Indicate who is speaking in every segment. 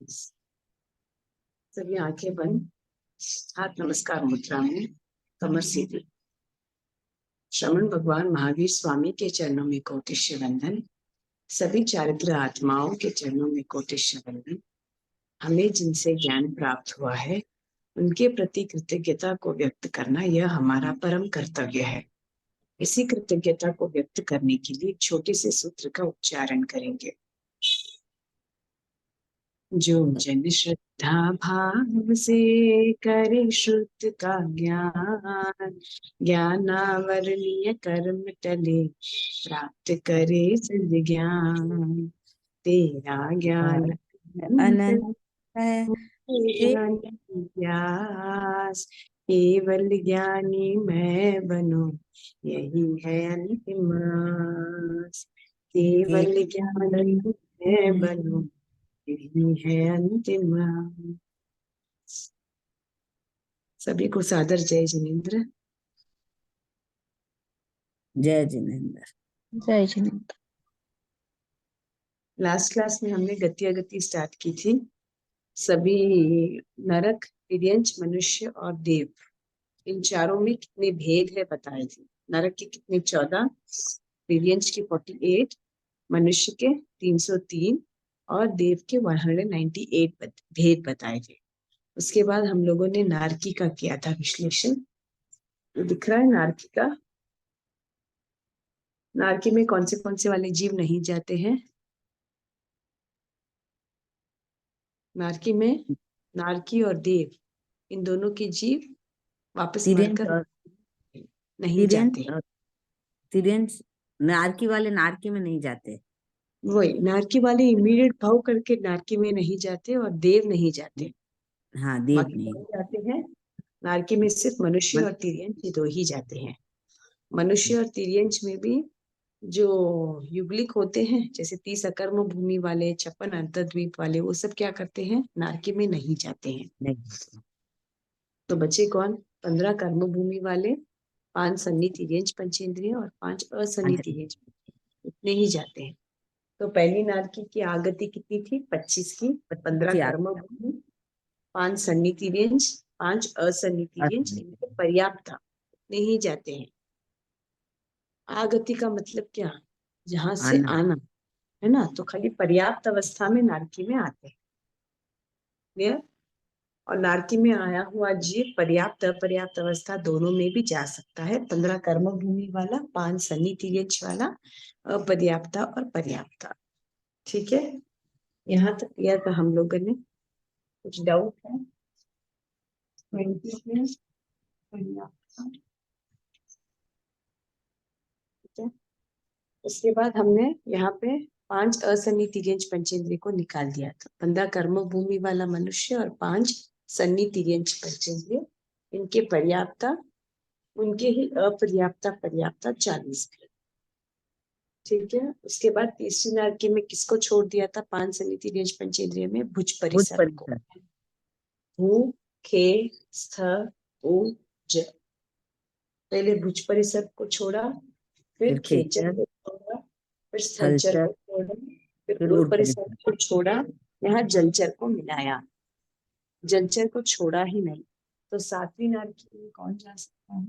Speaker 1: सभी आंखें बंद, हाथ नमस्कार मुद्रा में, कमर सीधी। श्रमण भगवान महावीर स्वामी के चरणों में कोटिश्य वंदन। सभी चारित्र आत्माओं के चरणों में कोटिश्य वंदन। हमें जिनसे ज्ञान प्राप्त हुआ है उनके प्रति कृतज्ञता को व्यक्त करना यह हमारा परम कर्तव्य है। इसी कृतज्ञता को व्यक्त करने के लिए छोटे से सूत्र का उच्चारण करेंगे। जो जन श्रद्धा भाव से करे शुद्ध का ज्ञान, ज्ञानावरणीय कर्म टले प्राप्त करे सद ज्ञान। तेरा ज्ञान
Speaker 2: अनंत है
Speaker 1: व्यास, केवल ज्ञानी मैं बनूं यही है अंतिम आस। केवल ज्ञानी मैं बनूं यही है अंतिम आस। सभी को सादर जय जिनेन्द्र।
Speaker 2: जय जिनेन्द्र।
Speaker 3: जय जिनेन्द्र।
Speaker 1: लास्ट क्लास में हमने गति अगति स्टार्ट की थी। सभी नरक, तिर्यंच, मनुष्य और देव, इन चारों में कितने भेद है बताए थे। नरक के कितने 14, तिर्यंच के 48, मनुष्य के 303 और देव के 198 भेद बताए थे। उसके बाद हम लोगों ने नारकी का किया था विश्लेषण। तो दिख रहा है नारकी का। नारकी में कौन से वाले जीव नहीं जाते हैं? नारकी में नारकी और देव, इन दोनों के जीव वापस मरकर नहीं जाते।
Speaker 2: तिर्यंच नारकी वाले नारकी में नहीं जाते।
Speaker 1: वही नारकी वाले इमीडिएट भाव करके नारकी में नहीं जाते और देव नहीं जाते।
Speaker 2: हाँ, देव
Speaker 1: बाकी
Speaker 2: नहीं
Speaker 1: जाते हैं। नारकी में सिर्फ मनुष्य और तिर्यंच दो ही जाते हैं। मनुष्य और तिर्यंच में भी जो युगलिक होते हैं, जैसे 30 अकर्म भूमि वाले, 56 अंतर्द्वीप वाले, वो सब क्या करते हैं? नारकी में नहीं जाते हैं।
Speaker 2: नहीं।
Speaker 1: तो बचे कौन? 15 कर्म भूमि वाले, 5 सन्नी तिर्यंच पंचेंद्रिय और 5 असन्नी तिर्यंच, इतने ही जाते हैं। तो पहली नारकी की आगति कितनी थी? 25 की। 15 कर्म भूमि, 5 सन्नी तिर्यंच, 5 असन्नी तिर्यंच, इनके पर्याप्त था, इतने ही जाते हैं। आगति का मतलब क्या? जहां से आना है ना, तो खाली पर्याप्त अवस्था में नारकी में आते हैं। क्लियर? और नारकी में आया हुआ जीव पर्याप्त अपर्याप्त अवस्था दोनों में भी जा सकता है। 15 कर्म भूमि वाला, 5 सन्नी तिर्यंच वाला, अपर्याप्ता और पर्याप्ता। ठीक है, यहाँ तक क्लियर था हम लोगों ने? कुछ डाउट है? 20 में पर्याप्ता। ठीक है, उसके बाद हमने यहाँ पे 5 असन्नी तिर्यंच पंचेंद्रिय को निकाल दिया था। 15 कर्म भूमि वाला मनुष्य और 5 सन्नी तिर्यंच पंचेंद्रिय, इनके पर्याप्ता, उनके ही अपर्याप्ता पर्याप्ता 40 भी। ठीक है, उसके बाद तीसरी नारकी में किसको छोड़ दिया था? 5 सन्नी तिर्यंच पंचेंद्रिय में भुज परिसर को। भू, खे, स्थ, उ, ज। पहले भुज परिसर को छोड़ा, फिर खेचर को छोड़ा, फिर स्थलचर को छोड़ा, फिर उड़ परिसर को छोड़ा, यहाँ जलचर को मिलाया। जलचर को छोड़ा ही नहीं। तो 7वीं नारकी में कौन जा सकता है?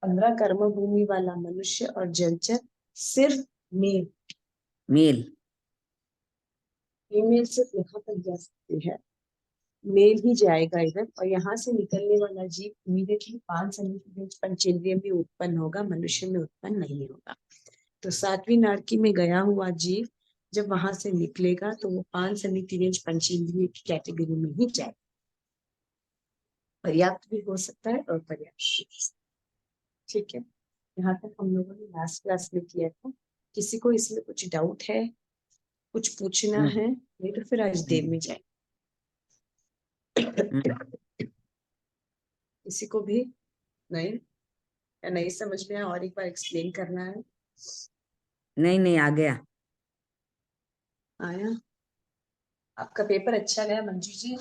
Speaker 1: 15 कर्म भूमि वाला मनुष्य और जलचर, सिर्फ मेल। फीमेल सिर्फ यहाँ तक जा सकती है, मेल ही जाएगा इधर। और यहाँ से निकलने वाला जीव इमीडिएटली 5 सन्नी पंचेंद्रिय में उत्पन्न होगा, मनुष्य में उत्पन्न नहीं होगा। तो 7वीं नारकी में गया हुआ जीव जब वहां से निकलेगा तो वो 5 सन्नी तिर्यंच पंचेंद्रिय की कैटेगरी में ही जाए। पर्याप्त भी हो सकता है और पर्याप्त। ठीक है, यहाँ तक हम लोगों ने लास्ट क्लास में किया था। किसी को इसमें कुछ डाउट है, कुछ पूछना है? नहीं तो फिर आज देव में जाए। किसी को भी नहीं या नहीं समझ में आया और एक बार एक्सप्लेन करना है?
Speaker 2: नहीं, आ गया।
Speaker 1: आया? आपका पेपर अच्छा गया मंजू जी?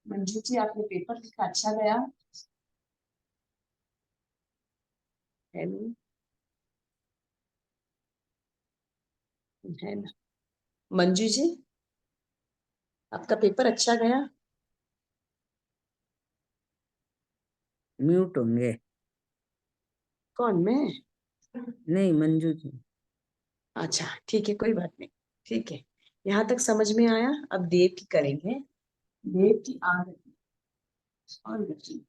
Speaker 1: मंजू जी, आपने पेपर लिखा, अच्छा गया? है नहीं, है ना? मंजू जी, आपका पेपर अच्छा गया?
Speaker 2: म्यूट होंगे।
Speaker 1: कौन, मैं?
Speaker 2: नहीं, मंजू जी।
Speaker 1: अच्छा ठीक है, कोई बात नहीं, ठीक है। यहाँ तक समझ में आया। अब देव की करेंगे। देव की आरती और गति।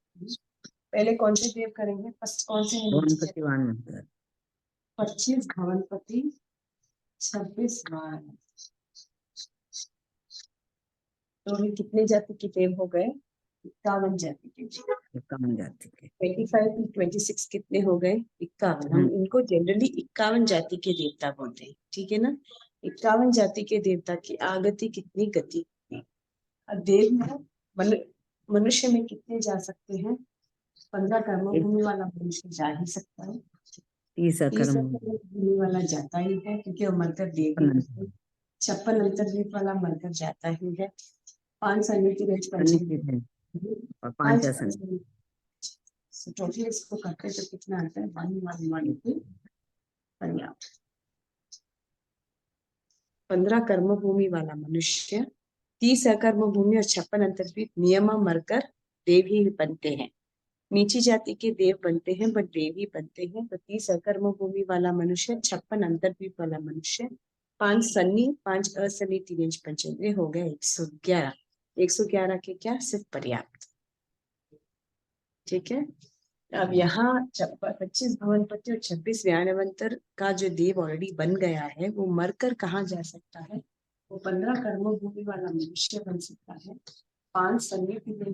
Speaker 1: पहले कौन से देव करेंगे? फर्स्ट कौन से हैं?
Speaker 2: भुवनपति वानमंतर।
Speaker 1: 25 भवनपति, 26 वाण। तो ये कितने जाति के देव हो गए? 51 जाति के।
Speaker 2: कम जाति के।
Speaker 1: 25 to 26 कितने हो गए? 51। हम इनको जनरली 51 जाति के देवता बोलते हैं, ठीक है ना? 51 जाति के देवता की आगति कितनी, गति कितनी? अब देव में मनुष्य में कितने जा सकते हैं? 15 कर्म भूमि वाला मनुष्य जा ही सकता है।
Speaker 2: 30
Speaker 1: 30
Speaker 2: कर्म
Speaker 1: भूमि वाला जाता ही है, क्योंकि वो मरकर देव ही है। 56 अंतर्द्वीप वाला मरकर जाता ही है। 5 सन्निधि
Speaker 2: और 5
Speaker 1: 5
Speaker 2: आसन।
Speaker 1: टोटल इसको करते तो कितना आता है? 1 पर्याप्त। 15 कर्म भूमि वाला मनुष्य, 30 अकर्म भूमि और 56 अंतर्द्वीप नियम मरकर देव ही बनते हैं। नीची जाति के देव बनते हैं बट देव ही बनते हैं। तो 30 अकर्म भूमि वाला मनुष्य, 56 अंतर्द्वीप वाला मनुष्य, 5 सन्नी, 5 असन्नी, 3 पंचेंद्रिय हो गए 111। 111 के क्या? सिर्फ पर्याप्त। ठीक है। अब यहाँ 25 भवनपति और 26 व्यानवंतर का जो देव ऑलरेडी बन गया है, वो मरकर कहाँ जा सकता है? वो 15 कर्म भूमि वाला मनुष्य बन सकता है, 5 सन्निधि बन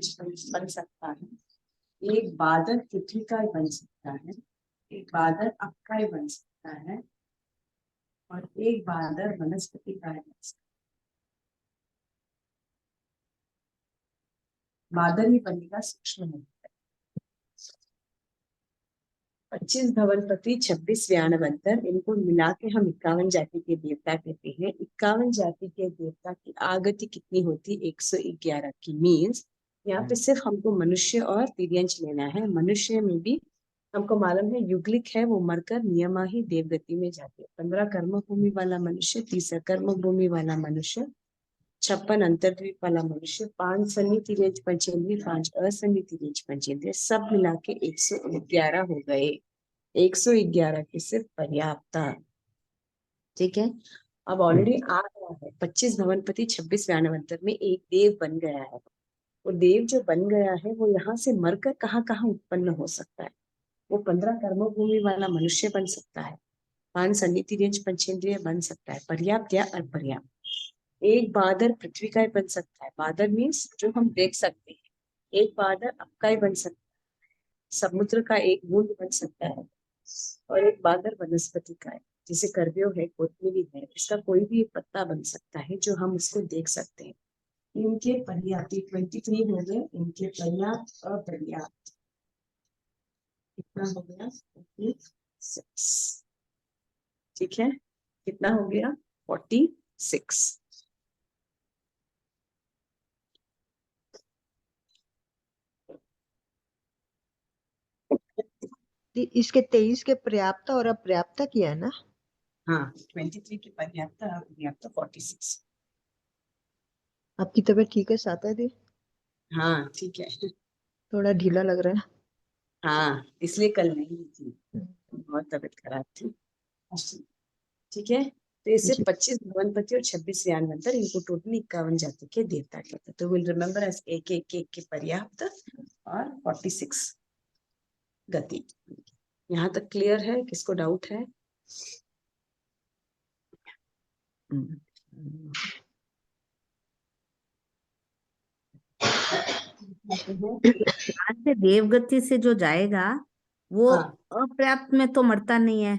Speaker 1: सकता है, एक बादल पृथ्वी का बन सकता है, एक बादल अक्काय बन सकता है, और एक बादल वनस्पति का बन सकता है। बादल ही बनेगा सूक्ष्म में। 25 भवनपति, 26 व्यानवंतर, इनको मिला के हम 51 जाति के देवता कहते हैं। 51 जाति के देवता की आगति कितनी होती? 111 की। मीन्स यहाँ पे सिर्फ हमको मनुष्य और तिर्यंश लेना है। मनुष्य में भी हमको मालूम है युगलिक है, वो मरकर नियमा ही देवगति में जाते हैं। 15 कर्म भूमि वाला मनुष्य, 30 कर्म भूमि वाला मनुष्य, 56 अंतर्द्वीप वाला मनुष्य, 5 सन्नी तिर्यंश पंचेंद्रिय, 5 असन्नी तिर्यंश पंचेंद्रिय, सब मिला के 111 हो गए। 111 की सिर्फ पर्याप्त। ठीक है। अब ऑलरेडी आ गया है 25 भवनपति, 26 व्यानवंतर में एक देव बन गया है। वो देव जो बन गया है वो यहाँ से मरकर कहाँ कहाँ उत्पन्न हो सकता है? वो 15 कर्म भूमि वाला मनुष्य बन सकता है, 5 सन्निधि पंचेंद्रिय बन सकता है, पर्याप्त या अपर्याप्त। एक बादल पृथ्वी का बन सकता है, बादल मीन्स जो हम देख सकते हैं। एक बादल आपका ही बन सकता है, समुद्र का एक बूंद बन सकता है, और एक बादल वनस्पति का है, जैसे करबेव है, कोतमीरी है, इसका कोई भी एक पत्ता बन सकता है जो हम उसको देख सकते हैं। इनके पर्याप्त 23 हो गए, इनके पर्याप्त अपर्याप्त कितना हो गया? 46। ठीक है, कितना हो गया? 46।
Speaker 3: इसके 23 के पर्याप्त और अपर्याप्त किया है ना?
Speaker 1: हाँ, 23 के पर्याप्त अपर्याप्त 46।
Speaker 3: आपकी तबीयत ठीक है साता दी?
Speaker 1: हाँ ठीक है।
Speaker 3: थोड़ा ढीला लग रहा है।
Speaker 1: हाँ, इसलिए कल नहीं थी, बहुत तबीयत खराब थी। ठीक है। तो इसे
Speaker 3: जी।
Speaker 1: 25 भवनपति और 26 व्यानवंतर, इनको टोटली 51 जाति के देवता कहते हैं। तो विल रिमेम्बर एज एक एक एक के पर्याप्त और 46 गति। यहाँ तक क्लियर है? किसको डाउट है?
Speaker 2: यहाँ से देवगति से जो जाएगा वो
Speaker 1: हाँ,
Speaker 2: अपर्याप्त में तो मरता नहीं है।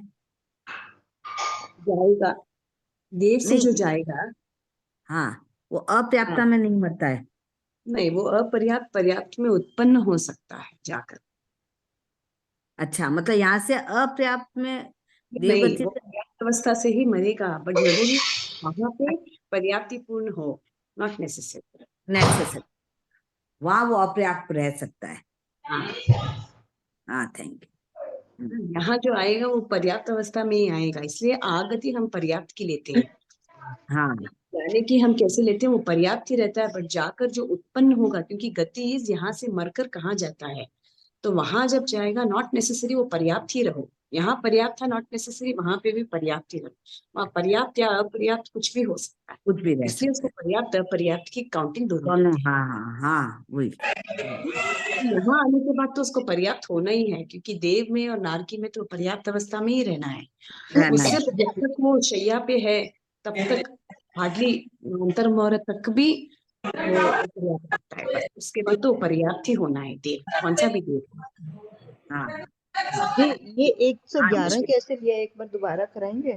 Speaker 1: जाएगा, देव से जो
Speaker 2: नहीं,
Speaker 1: जाएगा।
Speaker 2: हाँ, वो अपर्याप्त
Speaker 1: हाँ,
Speaker 2: में नहीं मरता है।
Speaker 1: नहीं, वो अपर्याप्त पर्याप्त में उत्पन्न हो सकता है जाकर।
Speaker 2: अच्छा, मतलब यहाँ से अपर्याप्त में
Speaker 1: नहीं,
Speaker 2: देवगति
Speaker 1: वो
Speaker 2: से।
Speaker 1: पर्याप्त अवस्था से ही मरेगा, बट जरूरी वहां पे पर्याप्ति पूर्ण हो, नॉट नेसेसरी।
Speaker 2: नेसेसरी, वहां वो अपर्याप्त रह सकता है।
Speaker 1: हाँ,
Speaker 2: हाँ, थैंक यू।
Speaker 1: यहाँ जो आएगा वो पर्याप्त अवस्था में ही आएगा, इसलिए आगति हम पर्याप्त की लेते हैं।
Speaker 2: हाँ
Speaker 1: यानी कि हम कैसे लेते हैं वो पर्याप्त ही रहता है, बट जाकर जो उत्पन्न होगा, क्योंकि गति इस यहाँ से मरकर कहाँ जाता है, तो वहां जब जाएगा नॉट नेसेसरी वो पर्याप्त ही रहो। यहाँ पर्याप्त था, नॉट नेसेसरी वहां पे भी पर्याप्त ही रहो। वहाँ पर्याप्त या अपर्याप्त कुछ भी हो सकता है,
Speaker 2: कुछ भी रह
Speaker 1: इसलिए उसको पर्याप्त अपर्याप्त की काउंटिंग दोनों
Speaker 2: दोनों।
Speaker 1: करते
Speaker 2: हाँ हाँ हाँ वही।
Speaker 1: हैं। यहाँ आने के बाद तो उसको पर्याप्त होना ही है, क्योंकि देव में और नारकी में तो पर्याप्त अवस्था में ही रहना है।
Speaker 2: रहना
Speaker 1: उससे
Speaker 2: है।
Speaker 1: जब तक वो शैया पे है तब तक हार्डली अंतर मुहूर्त तक भी वो पर्याप्त होता है, बस उसके बाद तो पर्याप्त ही होना है देव, कौन सा भी देव हो।
Speaker 2: हाँ
Speaker 3: ये 111 कैसे लिया, एक बार दोबारा कराएंगे?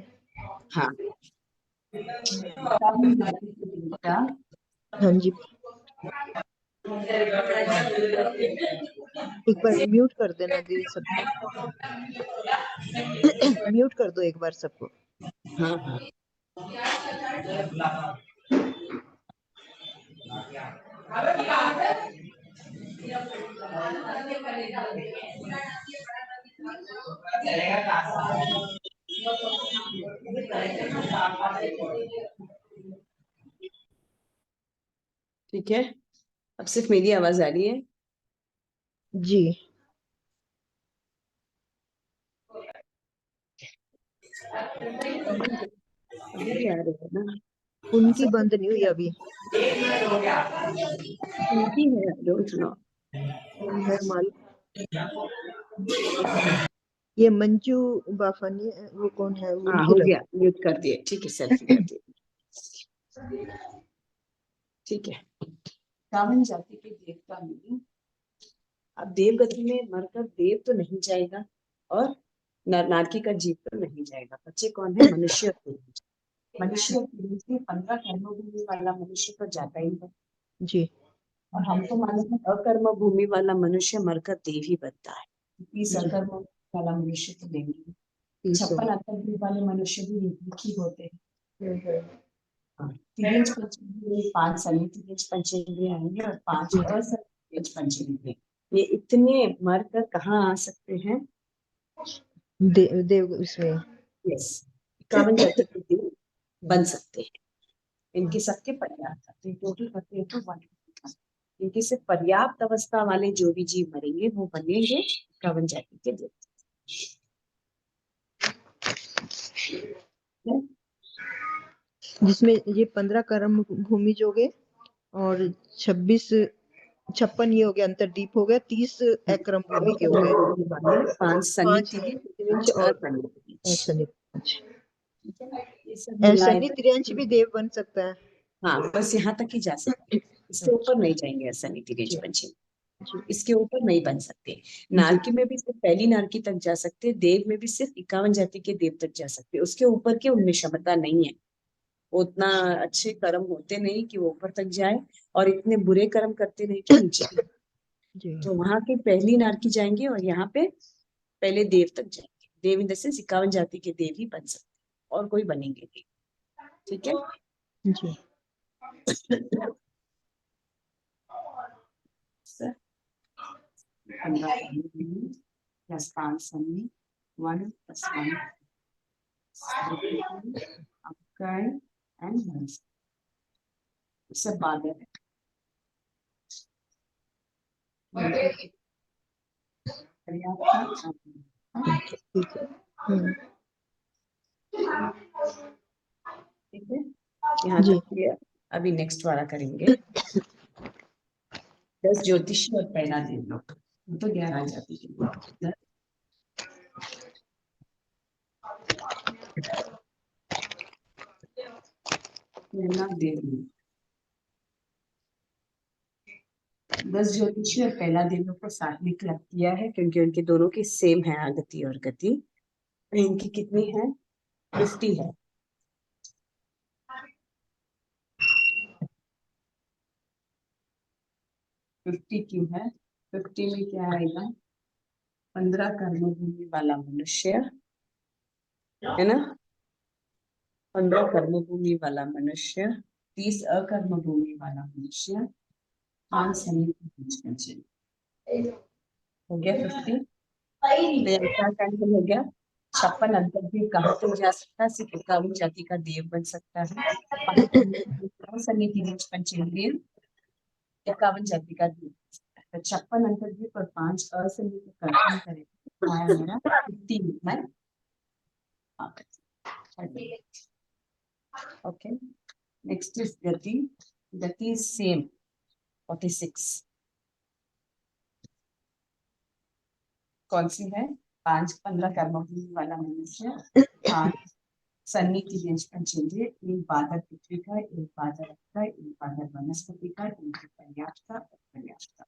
Speaker 1: हाँ देवता
Speaker 3: हाँ जी, एक बार म्यूट कर देना दीदी सबको। म्यूट कर दो एक बार सबको।
Speaker 1: हाँ हाँ ठीक है, अब सिर्फ मेरी आवाज आ रही है।
Speaker 3: जी,
Speaker 1: अभी भी आ रही है ना?
Speaker 3: उनकी बंद नहीं हुई अभी।
Speaker 1: उनकी है, डोंट नो।
Speaker 3: कौन है मालूम? ये मंजू बाफानी, वो कौन है? वो
Speaker 1: हाँ
Speaker 3: उनकी
Speaker 1: हो
Speaker 3: लग।
Speaker 1: गया, म्यूट कर दिए, ठीक है, सेल्फी कर दिए, ठीक है। कामन जाति के देवता में अब देवगति में मरकर देव तो नहीं जाएगा, और नारकी का जीव तो नहीं जाएगा, बच्चे कौन है? मनुष्य और देव। मनुष्य और देव से 15 कर्म भूमि वाला मनुष्य तो जाता ही है,
Speaker 3: जी,
Speaker 1: और हमको मालूम है अकर्म भूमि वाला मनुष्य मरकर देव ही बनता है। 30
Speaker 3: जी,
Speaker 1: अकर्म वाला मनुष्य तो देंगे,
Speaker 3: 30
Speaker 1: 56 अकर्म वाले मनुष्य भी दुखी होते हैं।
Speaker 3: हो।
Speaker 1: तिर्यंच पंचेंद्रिय 5 सनी तिर्यंच पंचेंद्रिय आएंगे और 5 असनी तिर्यंच पंचेंद्रिय, ये इतने मरकर कहाँ आ सकते हैं?
Speaker 3: देव इसमें।
Speaker 1: यस, 51 जाति के देव बन सकते हैं, इनके सबके पर्याप्त आते हैं, टोटल करते हैं तो 1, इनके से पर्याप्त अवस्था वाले जो भी जीव मरेंगे वो बनेंगे 51 जाति के देव।
Speaker 3: जिसमें ये 15 कर्म भूमि जो गए, और 26 56 ये हो गया, अंतरदीप हो गया, 30 अक्रम भूमि के हो गए।
Speaker 1: 5 सनी
Speaker 3: 5
Speaker 1: तिर्यंच,
Speaker 3: त्रियंच
Speaker 1: 5
Speaker 3: और
Speaker 1: असनी तिर्यंच,
Speaker 3: ऐसनी त्रियंच।
Speaker 1: ठीक है ना? ये सब मिलाए
Speaker 3: ऐसनी त्रियंच भी देव बन सकता है।
Speaker 1: हाँ, बस यहाँ तक ही जा सकते हैं, इसके ऊपर नहीं जाएंगे असनी तिर्यंच
Speaker 3: जी,
Speaker 1: पंचमी,
Speaker 3: जी,
Speaker 1: इसके ऊपर नहीं बन सकते।
Speaker 3: जी,
Speaker 1: नारकी में भी सिर्फ पहली नारकी तक जा सकते, देव में भी सिर्फ 51 जाति के देव तक जा सकते, उसके ऊपर की उनमें क्षमता नहीं है, वो उतना अच्छे कर्म होते नहीं कि वो ऊपर तक जाए, और इतने बुरे कर्म करते नहीं कि नीचे भी।
Speaker 3: जी,
Speaker 1: तो वहां के पहली नारकी जाएंगे, और यहाँ पे पहले देव तक जाएंगे, देव इन द सेंस 51 जाति के देव ही बन सकते, और कोई बनेंगे नहीं, ठीक है।
Speaker 3: जी।
Speaker 1: सर 15 प्लस 5 सनी 1 + 1 एंड 1 सब बाद है।
Speaker 3: ठीक है।
Speaker 1: ठीक है, यहाँ
Speaker 3: जी,
Speaker 1: तक क्लियर। अभी नेक्स्ट वाला करेंगे, 10 ज्योतिषी और पहला देवलोक, तो 11 जाति के लोग। पहला देवलोक, 10 ज्योतिषी और पहला देवलोक को साथ में क्लब किया है, क्योंकि उनके दोनों की सेम है आगति और गति। इनकी कितनी है? 50 है। 50 क्यों है? 50 में क्या आएगा? 15 कर्मभूमि वाला मनुष्य, है ना? 15 कर्मभूमि वाला मनुष्य, 30 अकर्मभूमि वाला मनुष्य, 5 सनी हो गया 50। तो यहाँ क्या कैंसिल हो गया? 56 अंतर्देव कहाँ तक जा सकता है? सिर्फ 51 जाति का देव बन सकता है। 5 सन्नी तिर्यंच पंचेंद्रिय 51 जाति का देव बन सकता है। तो 56 अंतर्देव और 5 असन्नी को कर्तन करें तो आया मेरा 15 ओके। नेक्स्ट इज गति। गति इज सेम 46। कौन सी है? 5-15 कर्मभूमि वाला मनुष्य, 5 सन्नी तिर्यंच पंचेंद्रिय, एक बादर पृथ्वी का, एक बादर रक्त का, एक बादर वनस्पति का, एक पर्याप्त का, अपर्याप्त का।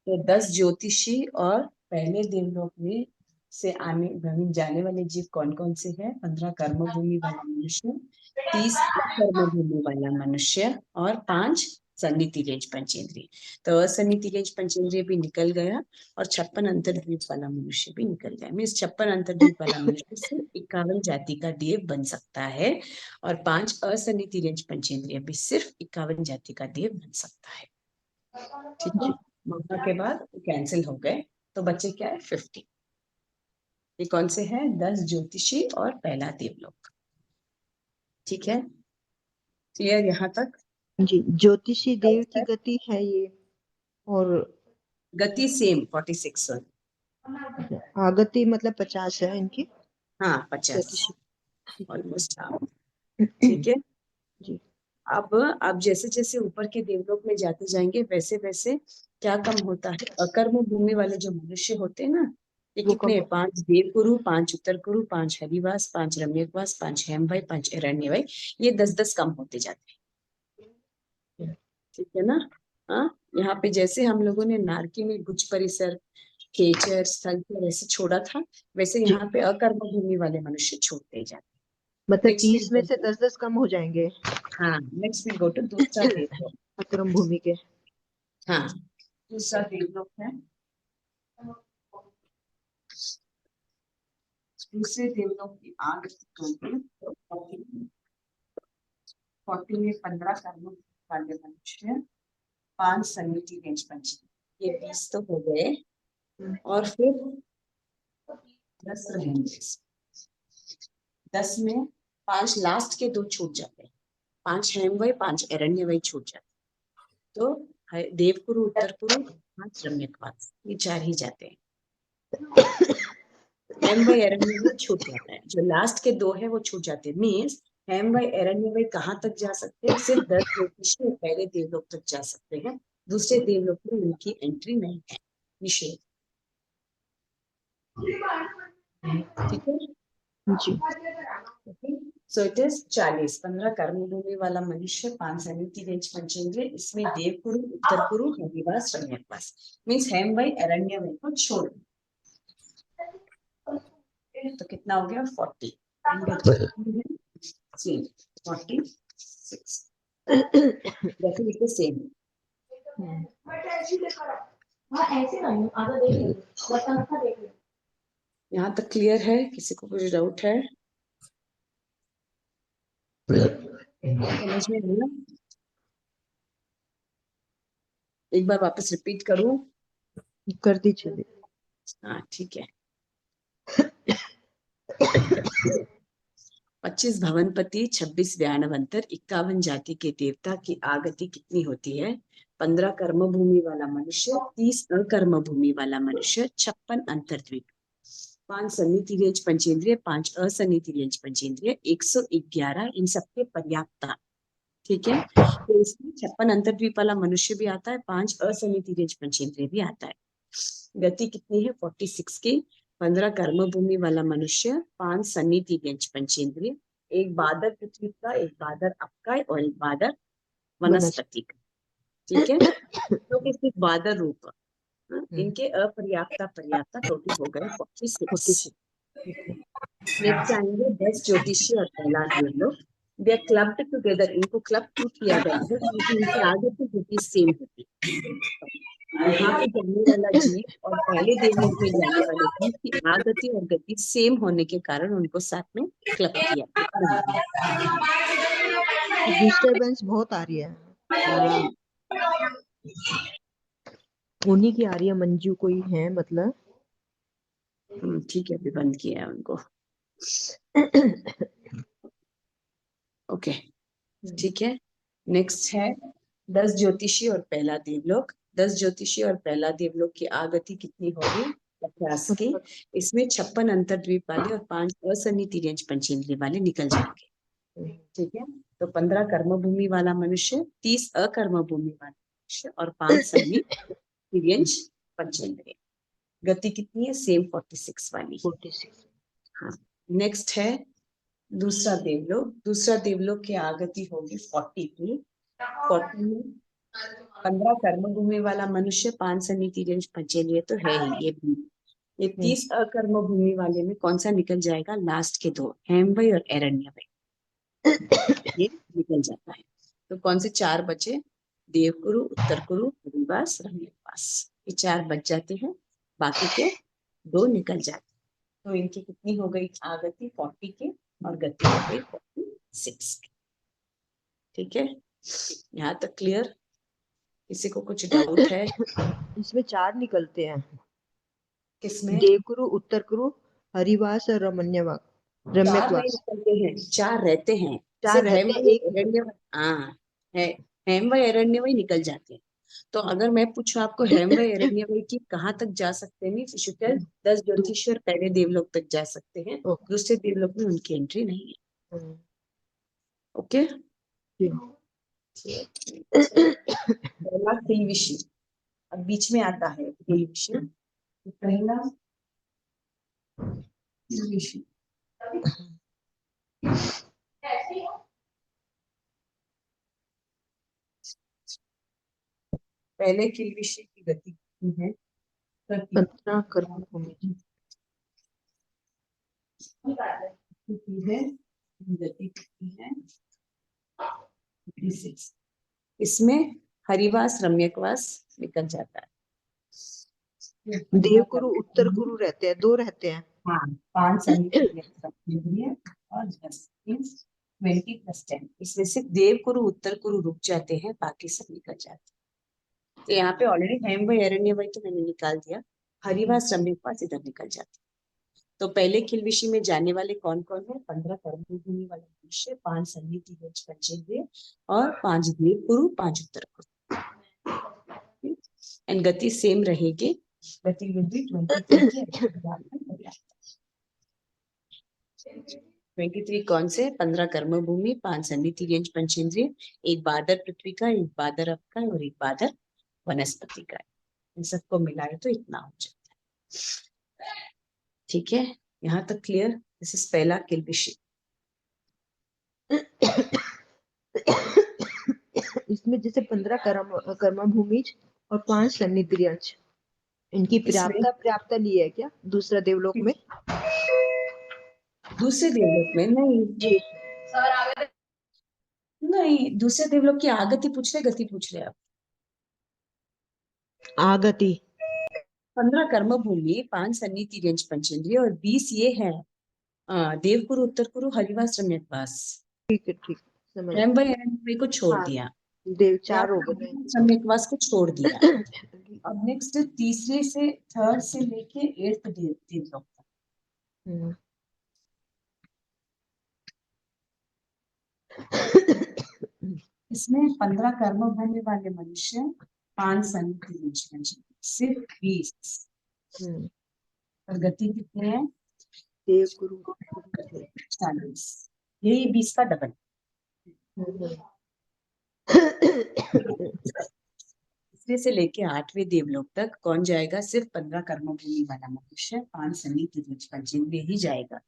Speaker 1: तो 10 ज्योतिषी और पहले देवलोक में से आने जाने वाले जीव कौन कौन से हैं? 15 कर्मभूमि वाला मनुष्य, 30 कर्मभूमि वाला मनुष्य और 5 सन्नी तिर्यंच पंचेंद्रिय। तो असन्नी तिर्यंच पंचेंद्रिय भी निकल गया और 56 अंतर्द्वीप वाला मनुष्य भी निकल गया। मीन्स 56 अंतर्द्वीप वाला मनुष्य से 51 जाति का देव बन सकता है और 5 असन्नी तिर्यंच पंचेंद्रिय भी सिर्फ 51 जाति का देव बन सकता है। ठीक है, मौका के बाद कैंसिल हो गए तो बचे क्या है? 50। ये कौन से हैं? 10 ज्योतिषी और पहला देवलोक। ठीक है, क्लियर यहाँ तक?
Speaker 3: जी, ज्योतिषी देव की गति है ये, और
Speaker 1: गति सेम 46।
Speaker 3: आगति मतलब 50 है इनकी।
Speaker 1: हाँ 50
Speaker 3: ज्योतिषी।
Speaker 1: ऑलमोस्ट। ठीक है,
Speaker 3: जी,
Speaker 1: अब जैसे जैसे ऊपर के देवलोक में जाते जाएंगे वैसे वैसे क्या कम होता है? अकर्म भूमि वाले जो मनुष्य होते हैं ना, ये
Speaker 3: वो
Speaker 1: कितने?
Speaker 3: कम
Speaker 1: 5 देवगुरु, 5 उत्तर गुरु, 5 हरिवास, 5 रम्यकवास, 5 हेमभाई, 5 हिरण्यभाई, ये 10-10 कम होते जाते हैं। ठीक है ना? हाँ, यहाँ पे जैसे हम लोगों ने नारकी में गुज परिसर, खेचर, स्थलचर ऐसे छोड़ा था, वैसे
Speaker 3: जी,
Speaker 1: यहाँ पे अकर्म भूमि वाले मनुष्य छोड़ते जाते हैं।
Speaker 3: मतलब
Speaker 1: Next
Speaker 3: 30 में
Speaker 1: we'll
Speaker 3: से
Speaker 1: go to-
Speaker 3: 10-10 कम हो जाएंगे
Speaker 1: हाँ, नेक्स्ट विल गो टू दूसरा देवलोक।
Speaker 3: अक्रम भूमि के।
Speaker 1: हाँ, दूसरा देवलोक है। दूसरे देवलोक की आग 40 में 15 कर्म वाले मनुष्य, 5 सन्नी तिर्यंच पंचेंद्रिय, ये 20 तो हो गए और फिर 10 रहेंगे। 10 में 5 लास्ट के 2 छूट जाते हैं, 5 हेमवय, 5 हिरण्यवय छूट जाते हैं। तो देवकुरु, उत्तरकुरु, 5 रम्यकवास, ये 4 ही जाते हैं। हेमवय हिरण्यवय छूट जाता है, जो लास्ट के 2 है वो छूट जाते हैं। मीन्स हेमवय हिरण्यवय कहाँ तक जा सकते हैं? सिर्फ 10 ज्योतिषी पहले देवलोक तक जा सकते हैं, दूसरे देवलोक में उनकी एंट्री नहीं है, निषेध। ठीक है
Speaker 3: जी,
Speaker 1: सो इट इज 40, 15 कर्मभूमि वाला मनुष्य, 5 सन्नी तिर्यंच पंचेंद्रिय, इसमें देवकुरु, उत्तरकुरु, हरिवास, रम्यकवास, मीन्स हेमवय हिरण्यवय को छोड़। तो कितना हो गया? 40। 46 डेफिनेटली सेम। यहाँ तक क्लियर है? किसी को कुछ डाउट है? समझ में आया? एक बार वापस रिपीट करूं?
Speaker 3: कर दीजिए।
Speaker 1: हाँ ठीक है। 25 भवनपति, 26 व्यानवंतर, 51 जाति के देवता की आगति कितनी होती है? 15 कर्म भूमि वाला मनुष्य, 30 अकर्म भूमि वाला मनुष्य, 56 अंतर्द्वीप, 5 सन्नी तिर्यंच पंचेंद्रिय, 5 असन्नी तिर्यंच पंचेंद्रिय, 111 इन सबके पर्याप्ता। ठीक है, तो इसमें 56 अंतर्द्वीप वाला मनुष्य भी आता है, 5 असन्नी तिर्यंच पंचेंद्रिय भी आता है। गति कितनी है? 46 की। 15 कर्म भूमि वाला मनुष्य, 5 सन्नी तिर्यंच पंचेंद्रिय, एक बादर पृथ्वी का, एक बादर आपका और एक बादर वनस्पति का। ठीक है, तो सिर्फ बादर रूप, इनके अपर्याप्ता पर्याप्ता टोटल हो गए 46। नेक्स्ट आएंगे 10 ज्योतिषी और पहला देवलोक। दे आर क्लब्ड टुगेदर, इनको क्लब क्यों किया गया है? क्योंकि इनकी आदत गति सेम होती है। यहाँ पे जाने वाला जीव और पहले देवलोक में जाने वाले जीव की आदति और गति सेम होने के कारण उनको साथ में क्लब किया।
Speaker 3: डिस्टरबेंस बहुत आ रही है।
Speaker 1: हाँ,
Speaker 3: उन्हीं की आ रही है, मंजू कोई है मतलब।
Speaker 1: ठीक है, अभी बंद किया है उनको। ओके, ठीक है। नेक्स्ट है 10 ज्योतिषी और पहला देवलोक। 10 ज्योतिषी और पहला देवलोक की आगति कितनी होगी? 50 की। इसमें 56 अंतरद्वीप वाले और 5 असन्नी तिर्यंच पंचेंद्रिय वाले निकल जाएंगे। ठीक है, तो 15 कर्म भूमि वाला मनुष्य, 30 अकर्म भूमि वाला मनुष्य और 5 सन्नी तिर्यंच पंचेंद्रिय। गति कितनी है? सेम 46 वाली।
Speaker 3: 46।
Speaker 1: हाँ। नेक्स्ट है दूसरा देवलोक। दूसरा देवलोक की आगति होगी 40 की। 40 में 15 कर्म भूमि वाला मनुष्य, 5 सन्नी तिर्यंच पंचेंद्रिय तो है ही, ये भी। ये 30 अकर्म भूमि वाले में कौन सा निकल जाएगा? लास्ट के दो, हेमवय और एरण्यवय, ये निकल जाता है। तो कौन से 4 बचे? देवकुरु, उत्तर कुरु, हरिवास, रम्यवास, ये 4 बच जाते हैं, बाकी के 2 निकल जाते हैं। तो इनकी कितनी हो गई आगति? 40 की, और गति हो गई 46 की। ठीक है, यहाँ तक क्लियर? किसी को कुछ डाउट है?
Speaker 3: इसमें 4 निकलते हैं,
Speaker 1: किसमें?
Speaker 3: देवकुरु, उत्तर कुरु, हरिवास और
Speaker 1: 4 नहीं
Speaker 3: रम्यकवास।
Speaker 1: निकलते हैं, 4 रहते हैं।
Speaker 3: 4
Speaker 1: सिर्फ
Speaker 3: रहते हैं,
Speaker 1: हेमवय
Speaker 3: एक निकलता
Speaker 1: एरण्यवय, हाँ है, हेमवय एरण्यवय निकल जाते हैं। तो अगर मैं पूछूं आपको हेमवय एरण्यवय की कहाँ तक जा सकते हैं, मीन्स
Speaker 3: है।
Speaker 1: 10 ज्योतिषी और पहले देवलोक तक जा सकते हैं,
Speaker 3: ओके।
Speaker 1: दूसरे देवलोक में उनकी एंट्री नहीं है। ओके, पहला किलविषी, अब बीच में आता है किलविषी। पहला किलविषी, पहले किलविषी की गति कितनी है? 30
Speaker 3: 15 कर्म भूमि।
Speaker 1: कितनी है? गति कितनी है? 56। इसमें हरिवास रम्यकवास निकल जाता है।
Speaker 3: देवकुरु, उत्तर कुरु रहते हैं, 2 रहते हैं।
Speaker 1: हाँ, 5 सन्निधिय और 10 मीन्स 20 + 10। इसमें सिर्फ देवकुरु, उत्तर कुरु रुक जाते हैं, बाकी सब निकल जाते हैं। तो यहाँ पे ऑलरेडी हेमवय एरण्यवय तो मैंने निकाल दिया, हरिवास रम्यकवास इधर निकल जाते हैं। तो पहले किलविषी में जाने वाले कौन कौन है? 15 कर्म भूमि वाले मनुष्य, 5 सन्नी तिर्यंच पंचेंद्रिय और 5 देवकुरु, 5 उत्तर कुरु। एंड गति सेम रहेगी, गति विल बी 23 के 23 कौन से? 15 कर्म भूमि, 5 सन्नी तिर्यंच पंचेंद्रिय, एक बादर पृथ्वी का, एक बादर अप का और एक बादर वनस्पति का। इन सबको मिलाए तो इतना हो जाता है। ठीक है, यहाँ तक क्लियर? दिस इज पहला किलविषी।
Speaker 3: इसमें जैसे 15 कर्म भूमि और 5 सन्नी तिर्यंच, इनकी
Speaker 1: इसमें
Speaker 3: पर्याप्ता ली है क्या दूसरा देवलोक में?
Speaker 1: दूसरे देवलोक में नहीं,
Speaker 3: जी।
Speaker 1: नहीं, दूसरे देवलोक की आगति पूछ रहे, गति पूछ रहे आप?
Speaker 3: आगति
Speaker 1: 15 कर्म भूमि, 5 सन्नी तिर्यंच पंचेंद्रिय और 20 ये है देवकुरु, उत्तर कुरु, हरिवास, रम्यकवास।
Speaker 3: ठीक है, ठीक समझ।
Speaker 1: हेमवय एरण्यवय को छोड़
Speaker 3: हाँ,
Speaker 1: दिया,
Speaker 3: देव
Speaker 1: यहाँ
Speaker 3: 4 हो
Speaker 1: पे
Speaker 3: गए।
Speaker 1: हरिवास रम्यकवास को छोड़ दिया। अब नेक्स्ट तीसरे से, थर्ड से लेके 8th देवलोक तक।
Speaker 3: हम्म।
Speaker 1: इसमें 15 कर्म भूमि वाले मनुष्य, 5 सन्नी तिर्यंच पंचेंद्रिय, सिर्फ 20।
Speaker 3: हम्म।
Speaker 1: और गति कितनी है?
Speaker 3: देव गुरु।
Speaker 1: 40। यही 20 का डबल। तीसरे से लेके 8वें देवलोक तक कौन जाएगा? सिर्फ 15 कर्म भूमि वाला मनुष्य, 5 सन्नी तिर्यंच पंचेंद्रिय ही जाएगा।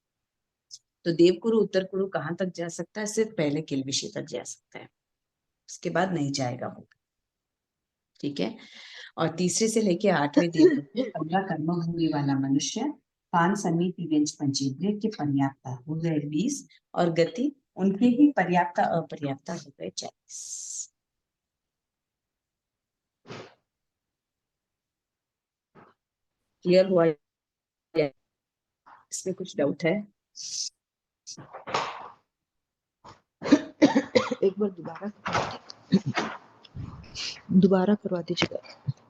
Speaker 1: तो देवकुरु, उत्तर कुरु कहाँ तक जा सकता है? सिर्फ पहले किलविषी तक जा सकता है, उसके बाद नहीं जाएगा वो। ठीक है, और तीसरे से लेके 8वें देवलोक में 15 कर्म भूमि वाला मनुष्य, 5 सन्नी तिर्यंच पंचेंद्रिय के पर्याप्ता हो गए 20, और गति उनके ही पर्याप्ता अपर्याप्ता हो गए 40। क्लियर हुआ? इसमें कुछ डाउट है?
Speaker 3: एक बार दोबारा करवा दीजिएगा।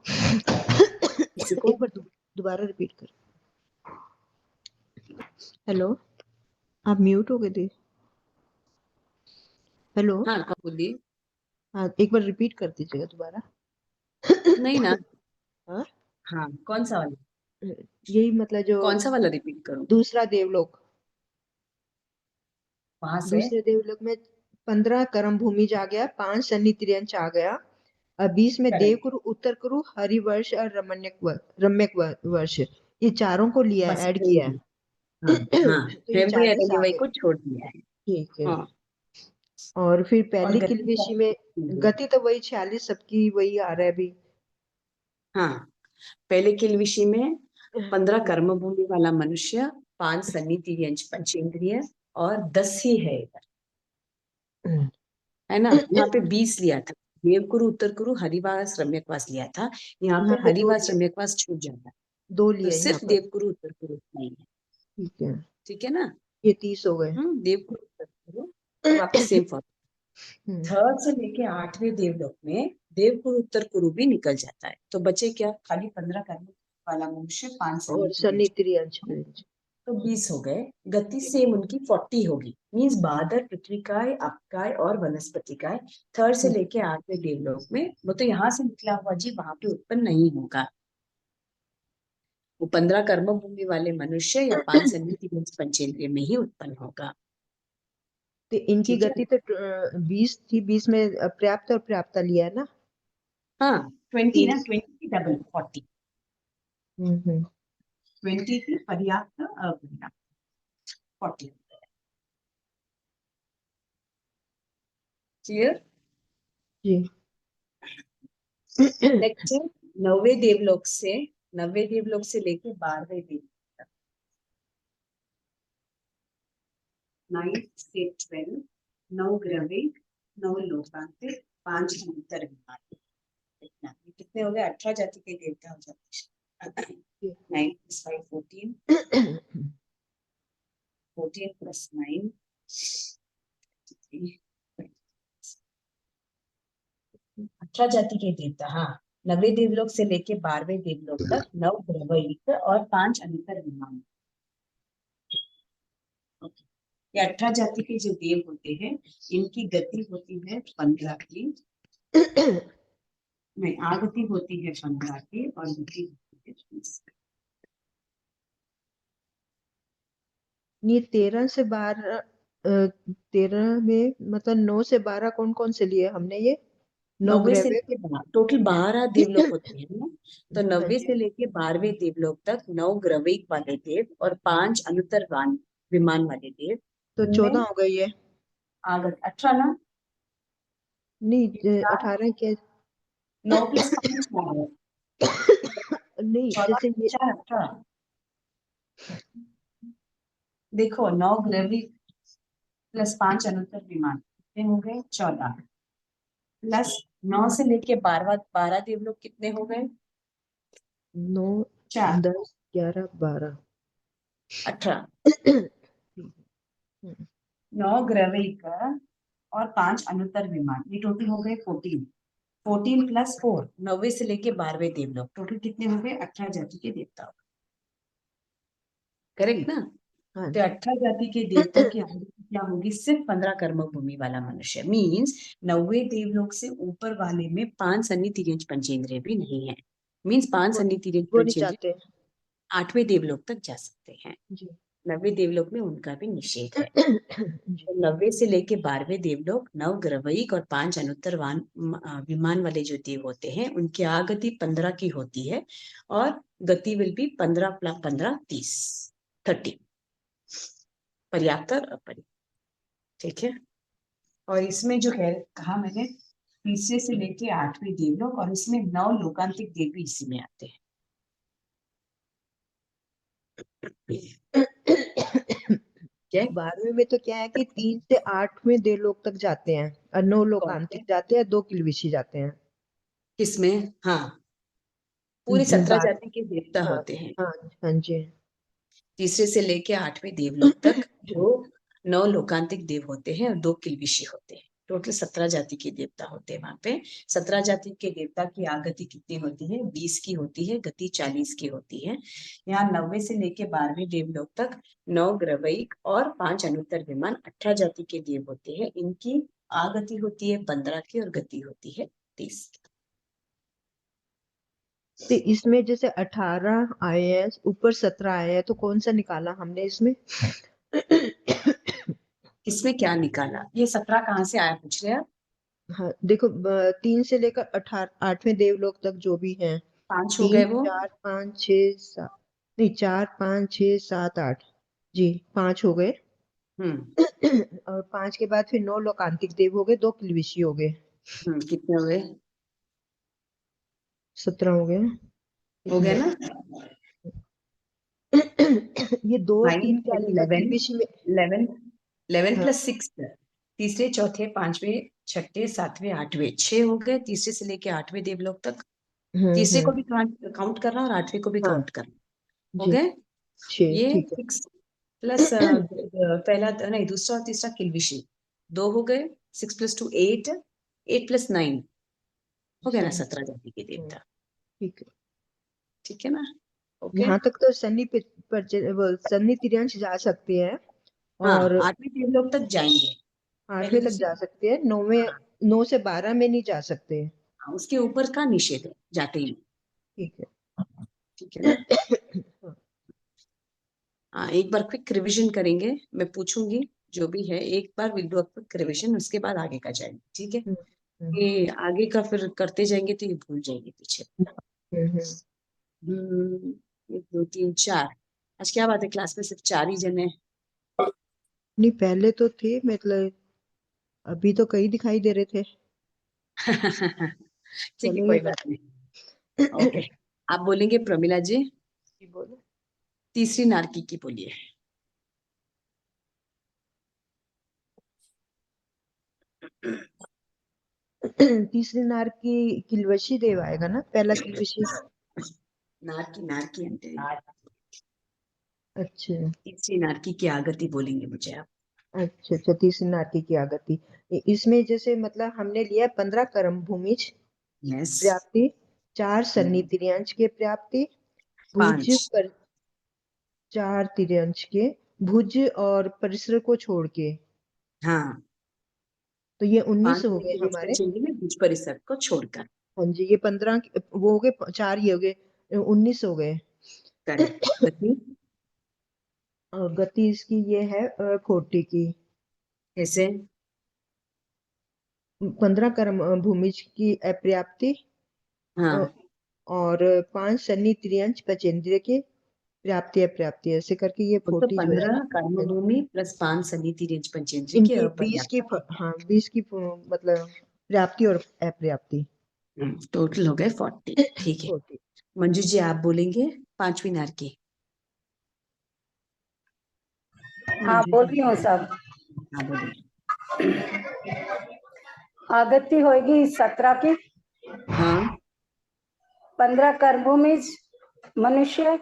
Speaker 1: किसी को
Speaker 3: एक बार दोबारा रिपीट कर। हेलो, आप म्यूट हो गए थे। हेलो,
Speaker 1: हाँ कौन बोलिए।
Speaker 3: हाँ एक बार रिपीट कर दीजिएगा दोबारा।
Speaker 1: नहीं ना।
Speaker 3: हाँ,
Speaker 1: हाँ कौन सा वाला,
Speaker 3: यही मतलब जो
Speaker 1: कौन सा वाला रिपीट करूं।
Speaker 3: दूसरा देवलोक,
Speaker 1: वहां से
Speaker 3: दूसरे देवलोक में 15 कर्म भूमि आ गया, 5 शनि तिर्यंच आ गया, और 20 में
Speaker 1: करेक्ट।
Speaker 3: देवकुरु, उत्तर कुरु, हरिवर्ष और रम्यक वर्ष, ये चारों को लिया
Speaker 1: बस
Speaker 3: है, ऐड
Speaker 1: यही
Speaker 3: किया
Speaker 1: है। हाँ
Speaker 3: है।
Speaker 1: हाँ,
Speaker 3: तो ये
Speaker 1: हेमवी
Speaker 3: 40 आ
Speaker 1: अरेवई
Speaker 3: गए।
Speaker 1: को छोड़ दिया है।
Speaker 3: ठीक है।
Speaker 1: हाँ।
Speaker 3: और फिर
Speaker 1: और
Speaker 3: पहली
Speaker 1: गति
Speaker 3: किलवेशी में
Speaker 1: का-
Speaker 3: गति तो वही 46, सबकी वही आ रहा है अभी।
Speaker 1: हाँ, पहले किलविशी में 15 कर्म भूमि वाला मनुष्य, 5 सन्नी तिर्यंच पंचेंद्रिय और 10 ही है इधर, है ना। यहाँ पे 20 लिया था, देवकुरु, उत्तर कुरु, हरिवास, रम्यकवास लिया था। यहाँ
Speaker 3: यहाँ
Speaker 1: पे
Speaker 3: पे दो
Speaker 1: हरिवास
Speaker 3: लिए,
Speaker 1: रम्यकवास छूट जाता है,
Speaker 3: दो
Speaker 1: तो
Speaker 3: लिए यहाँ
Speaker 1: सिर्फ
Speaker 3: पर।
Speaker 1: देवकुरु उत्तर कुरु नहीं है।
Speaker 3: ठीक है,
Speaker 1: ठीक है ना।
Speaker 3: ये 30 हो गए।
Speaker 1: देवकुरु उत्तर कुरु, और वापस सेम फॉर्म।
Speaker 3: हम्म,
Speaker 1: थर्ड से लेके 8वें देवलोक में देवकुरु उत्तर कुरु भी निकल जाता है, तो बचे क्या, खाली 15 कर्म वाला मनुष्य, 5
Speaker 3: और
Speaker 1: सन्नी
Speaker 3: शनि
Speaker 1: तिर्यंच,
Speaker 3: तिर्यंच।
Speaker 1: तो 20 हो गए। गति सेम उनकी 40 होगी, मीन्स बादर, पृथ्वीकाय, अपकाय और वनस्पतिकाय थर्ड से लेके 8वें देवलोक में, वो तो यहाँ से निकला हुआ जी, वहां पे उत्पन्न नहीं होगा। वो 15 कर्म भूमि वाले मनुष्य या 5 सन्निधि पंचेंद्रिय में ही उत्पन्न होगा।
Speaker 3: तो इनकी
Speaker 1: ठीक है।
Speaker 3: गति तो 20 थी, 20 में पर्याप्त और पर्याप्त लिया है ना।
Speaker 1: हाँ 20 ना,
Speaker 3: 30।
Speaker 1: 20 की डबल 40,
Speaker 3: हम्म।
Speaker 1: 20 की पर्याप्त अपर्याप्त 40। क्लियर।
Speaker 3: जी।
Speaker 1: नेक्स्ट है नवे देवलोक से लेके 12वें देवलोक तक, 9 से 12, 9 ग्रहे, 9 लोकांतिक, 5 अंतर विभाग। कितने हो गए, 18 जाति के देवता हो जाते हैं। 9 + 5 14, 14 + 9 18 जाति के देवता। हाँ, नवे देवलोक से लेके 12वें देवलोक तक 9 ग्रहयुक्त और 5 अंतर विमान। ये 18 जाति के जो देव होते हैं, इनकी गति होती है 15 की, नहीं आगति होती है 15 की, और गति होती है 20।
Speaker 3: ये 13 से 12, 13 में मतलब 9 से 12 कौन कौन से लिए हमने ये 9
Speaker 1: नब्बे से
Speaker 3: ग्रह।
Speaker 1: लेके टोटल 12 देवलोक होते हैं ना, तो
Speaker 3: हाँ
Speaker 1: 90
Speaker 3: जी।
Speaker 1: से लेके 12वें देवलोक तक 9 ग्रविक वाले देव और 5 अनुत्तरवान विमान वाले देव।
Speaker 3: तो 14
Speaker 1: इनमें
Speaker 3: हो गई है।
Speaker 1: आगत 18 ना,
Speaker 3: नहीं 18 क्या।
Speaker 1: 9 + 5 12,
Speaker 3: नहीं
Speaker 1: 14
Speaker 3: जैसे ये
Speaker 1: 4 18। देखो 9 ग्रविक + 5 अनुत्तर विमान कितने हो गए, 14, प्लस 9 से लेके 12 देवलोक कितने हो गए,
Speaker 3: 9,
Speaker 1: 4,
Speaker 3: 10, 11, 12।
Speaker 1: 18।
Speaker 3: हम्म,
Speaker 1: 9 ग्रविक और 5 अनुत्तर विमान, ये टोटल हो गए 14, 14 + 4, 90 से लेके 12वें देवलोक, टोटल कितने हो गए, 18 जाति के देवता। करेक्ट ना।
Speaker 3: हाँ
Speaker 1: तो
Speaker 3: जी।
Speaker 1: 18 जाति के देवताओं की आयु क्या होगी, सिर्फ 15 कर्म भूमि वाला मनुष्य, मीन्स 90 देवलोक से ऊपर वाले में 5 सन्नी तिर्यंच पंचेंद्रिय भी नहीं है, मीन्स 5
Speaker 3: वो
Speaker 1: सन्नी तिर्यंच
Speaker 3: वो नहीं
Speaker 1: पंचेंद्रिय
Speaker 3: चाहते।
Speaker 1: 8वें देवलोक तक जा सकते हैं।
Speaker 3: जी।
Speaker 1: 90 देवलोक में उनका भी निषेध है।
Speaker 3: जी।
Speaker 1: तो 90 से लेके 12वें देवलोक 9 ग्रवैक और 5 अनुत्तर विमान वाले जो देव होते हैं, उनकी आगति 15 की होती है, और गति विल भी 15 + 15 30 30, पर्याप्त और अपर्याप्त। ठीक है। और इसमें जो है कहा मैंने, तीसरे से लेके 8वें देवलोक, और इसमें 9 लोकांतिक देव भी इसी में आते हैं।
Speaker 3: 12वें में तो क्या है कि 3 से 8वें देवलोक तक जाते हैं, और 9
Speaker 1: कौन
Speaker 3: लोकांतिक
Speaker 1: से,
Speaker 3: जाते हैं, 2 किलविशी जाते हैं।
Speaker 1: किसमें, हाँ पूरे 17
Speaker 3: बात।
Speaker 1: जाति के देवता
Speaker 3: हाँ।
Speaker 1: होते हैं।
Speaker 3: हाँ। हाँ जी।
Speaker 1: तीसरे से लेके 8वें देवलोक तक जो 9 लोकांतिक देव होते हैं और 2 किलविशी होते हैं। टोटल 17 जाति के देवता होते हैं वहां पे। 17 जाति के देवता की आगति कितनी होती है? 20 की होती है, गति 40 की होती है। यहाँ 90 से लेके 12वें देवलोक तक 9 ग्रवैक और 5 अनुत्तर विमान 18 जाति के देव होते हैं। इनकी आगति होती है 15 की और गति होती है 30 की।
Speaker 3: तो इसमें जैसे 18 आए हैं, ऊपर 17 आए हैं, तो कौन सा निकाला हमने इसमें?
Speaker 1: इसमें क्या निकाला? ये 17 कहाँ से आया पूछ रहे आप?
Speaker 3: हाँ देखो, 3 से लेकर 18 8वें देवलोक तक जो भी हैं,
Speaker 1: 5 हो गए
Speaker 3: 3
Speaker 1: वो।
Speaker 3: 4 5 6 7, नहीं 4 5 6 7 8, जी 5 हो गए। और 5 के बाद फिर 9 लोकांतिक देव हो गए, 2 किलविशी हो गए,
Speaker 1: कितने हो गए?
Speaker 3: 17 हो गए।
Speaker 1: हो गए ना?
Speaker 3: ये 2
Speaker 1: भाई
Speaker 3: 3 क्या लिखा
Speaker 1: 11
Speaker 3: किलविशी में?
Speaker 1: 11 11
Speaker 3: हाँ,
Speaker 1: प्लस 6, तीसरे चौथे पांचवें छठे सातवें आठवें 6 हो गए, तीसरे से लेके 8वें देवलोक तक। तीसरे को भी काउंट करना और 8वें को भी
Speaker 3: हाँ
Speaker 1: काउंट करना। हो
Speaker 3: जी,
Speaker 1: गए
Speaker 3: 6
Speaker 1: ये
Speaker 3: ठीक है।
Speaker 1: 6 प्लस पहला नहीं दूसरा और तीसरा किलविशी 2 हो गए। 6 प्लस 2 8, 8 प्लस 9 हो गया ना 17 जाति के देवता।
Speaker 3: ठीक है।
Speaker 1: ठीक है ना? ओके।
Speaker 3: यहाँ तक तो सन्नी तिर्यंश जा सकते हैं,
Speaker 1: हाँ
Speaker 3: और
Speaker 1: 8वें देवलोक तक जाएंगे।
Speaker 3: 8वें तक जा सकते हैं, 9वें 9 से 12 में नहीं जा सकते।
Speaker 1: हाँ, उसके ऊपर का निषेध है, जाते ही।
Speaker 3: ठीक है।
Speaker 1: ठीक है ना? हाँ, एक बार क्विक रिवीजन करेंगे, मैं पूछूंगी जो भी है, एक बार विल डू क्विक रिवीजन, उसके बाद आगे का जाएंगे। ठीक है? ये आगे का फिर करते जाएंगे तो ये भूल जाएंगे पीछे। हम्म, 1 2 3 4। आज क्या बात है, क्लास में सिर्फ 4 ही जने हैं।
Speaker 3: नहीं पहले तो थे, मतलब अभी तो कई दिखाई दे रहे थे।
Speaker 1: ठीक है,
Speaker 3: चलो
Speaker 1: कोई
Speaker 3: ये
Speaker 1: बात नहीं। ओके, आप बोलेंगे प्रमिला जी।
Speaker 3: बोलो।
Speaker 1: तीसरी नारकी की बोलिए।
Speaker 3: तीसरी नार की किलवशी देव आएगा ना, पहला किलवशी।
Speaker 1: नारकी नारकी अंतर।
Speaker 3: अच्छा
Speaker 1: तीसरी नारकी की आगति बोलेंगे मुझे आप।
Speaker 3: अच्छा, तीसरी नारकी की आगति। इसमें जैसे मतलब हमने लिया 15 कर्म भूमिज
Speaker 1: यस।
Speaker 3: प्राप्ति, 4 सन्नी तिर्यांश के प्राप्ति, भुज
Speaker 1: 5।
Speaker 3: पर 4 तिर्यांश के, भुज और परिसर को छोड़ के,
Speaker 1: हाँ,
Speaker 3: तो ये 19
Speaker 1: 5
Speaker 3: हो गए हमारे।
Speaker 1: पंचेंद्रिय में भुज परिसर को छोड़कर।
Speaker 3: हाँ जी, ये 15 वो हो गए, 4 ये हो गए, 19 हो गए।
Speaker 1: करेक्ट। गति
Speaker 3: और गति इसकी ये है 40 की।
Speaker 1: कैसे?
Speaker 3: 15 कर्म भूमिज की अपर्याप्ति, अ,
Speaker 1: हाँ,
Speaker 3: और 5 सन्नी त्रियंश पचेंद्रिय के प्राप्ति अपर्याप्ति, ऐसे करके ये
Speaker 1: तो
Speaker 3: 40 जो है
Speaker 1: 15
Speaker 3: ना,
Speaker 1: कर्मभूमि प्लस 5 सन्निधि रेंज पंचेंद्रिय की
Speaker 3: इनकी 20 की
Speaker 1: अपर्याप्त।
Speaker 3: हाँ 20 की मतलब प्राप्ति और अपर्याप्ति।
Speaker 1: टोटल हो गए 40। ठीक है,
Speaker 3: 40।
Speaker 1: मंजू जी आप बोलेंगे 5वीं नारकी।
Speaker 4: हाँ
Speaker 1: मंजू
Speaker 4: बोल
Speaker 1: जी,
Speaker 4: रही हूँ सब।
Speaker 1: हाँ बोलिए।
Speaker 4: आगति होगी 17 की,
Speaker 1: हाँ
Speaker 4: 15 कर्मभूमिज मनुष्य,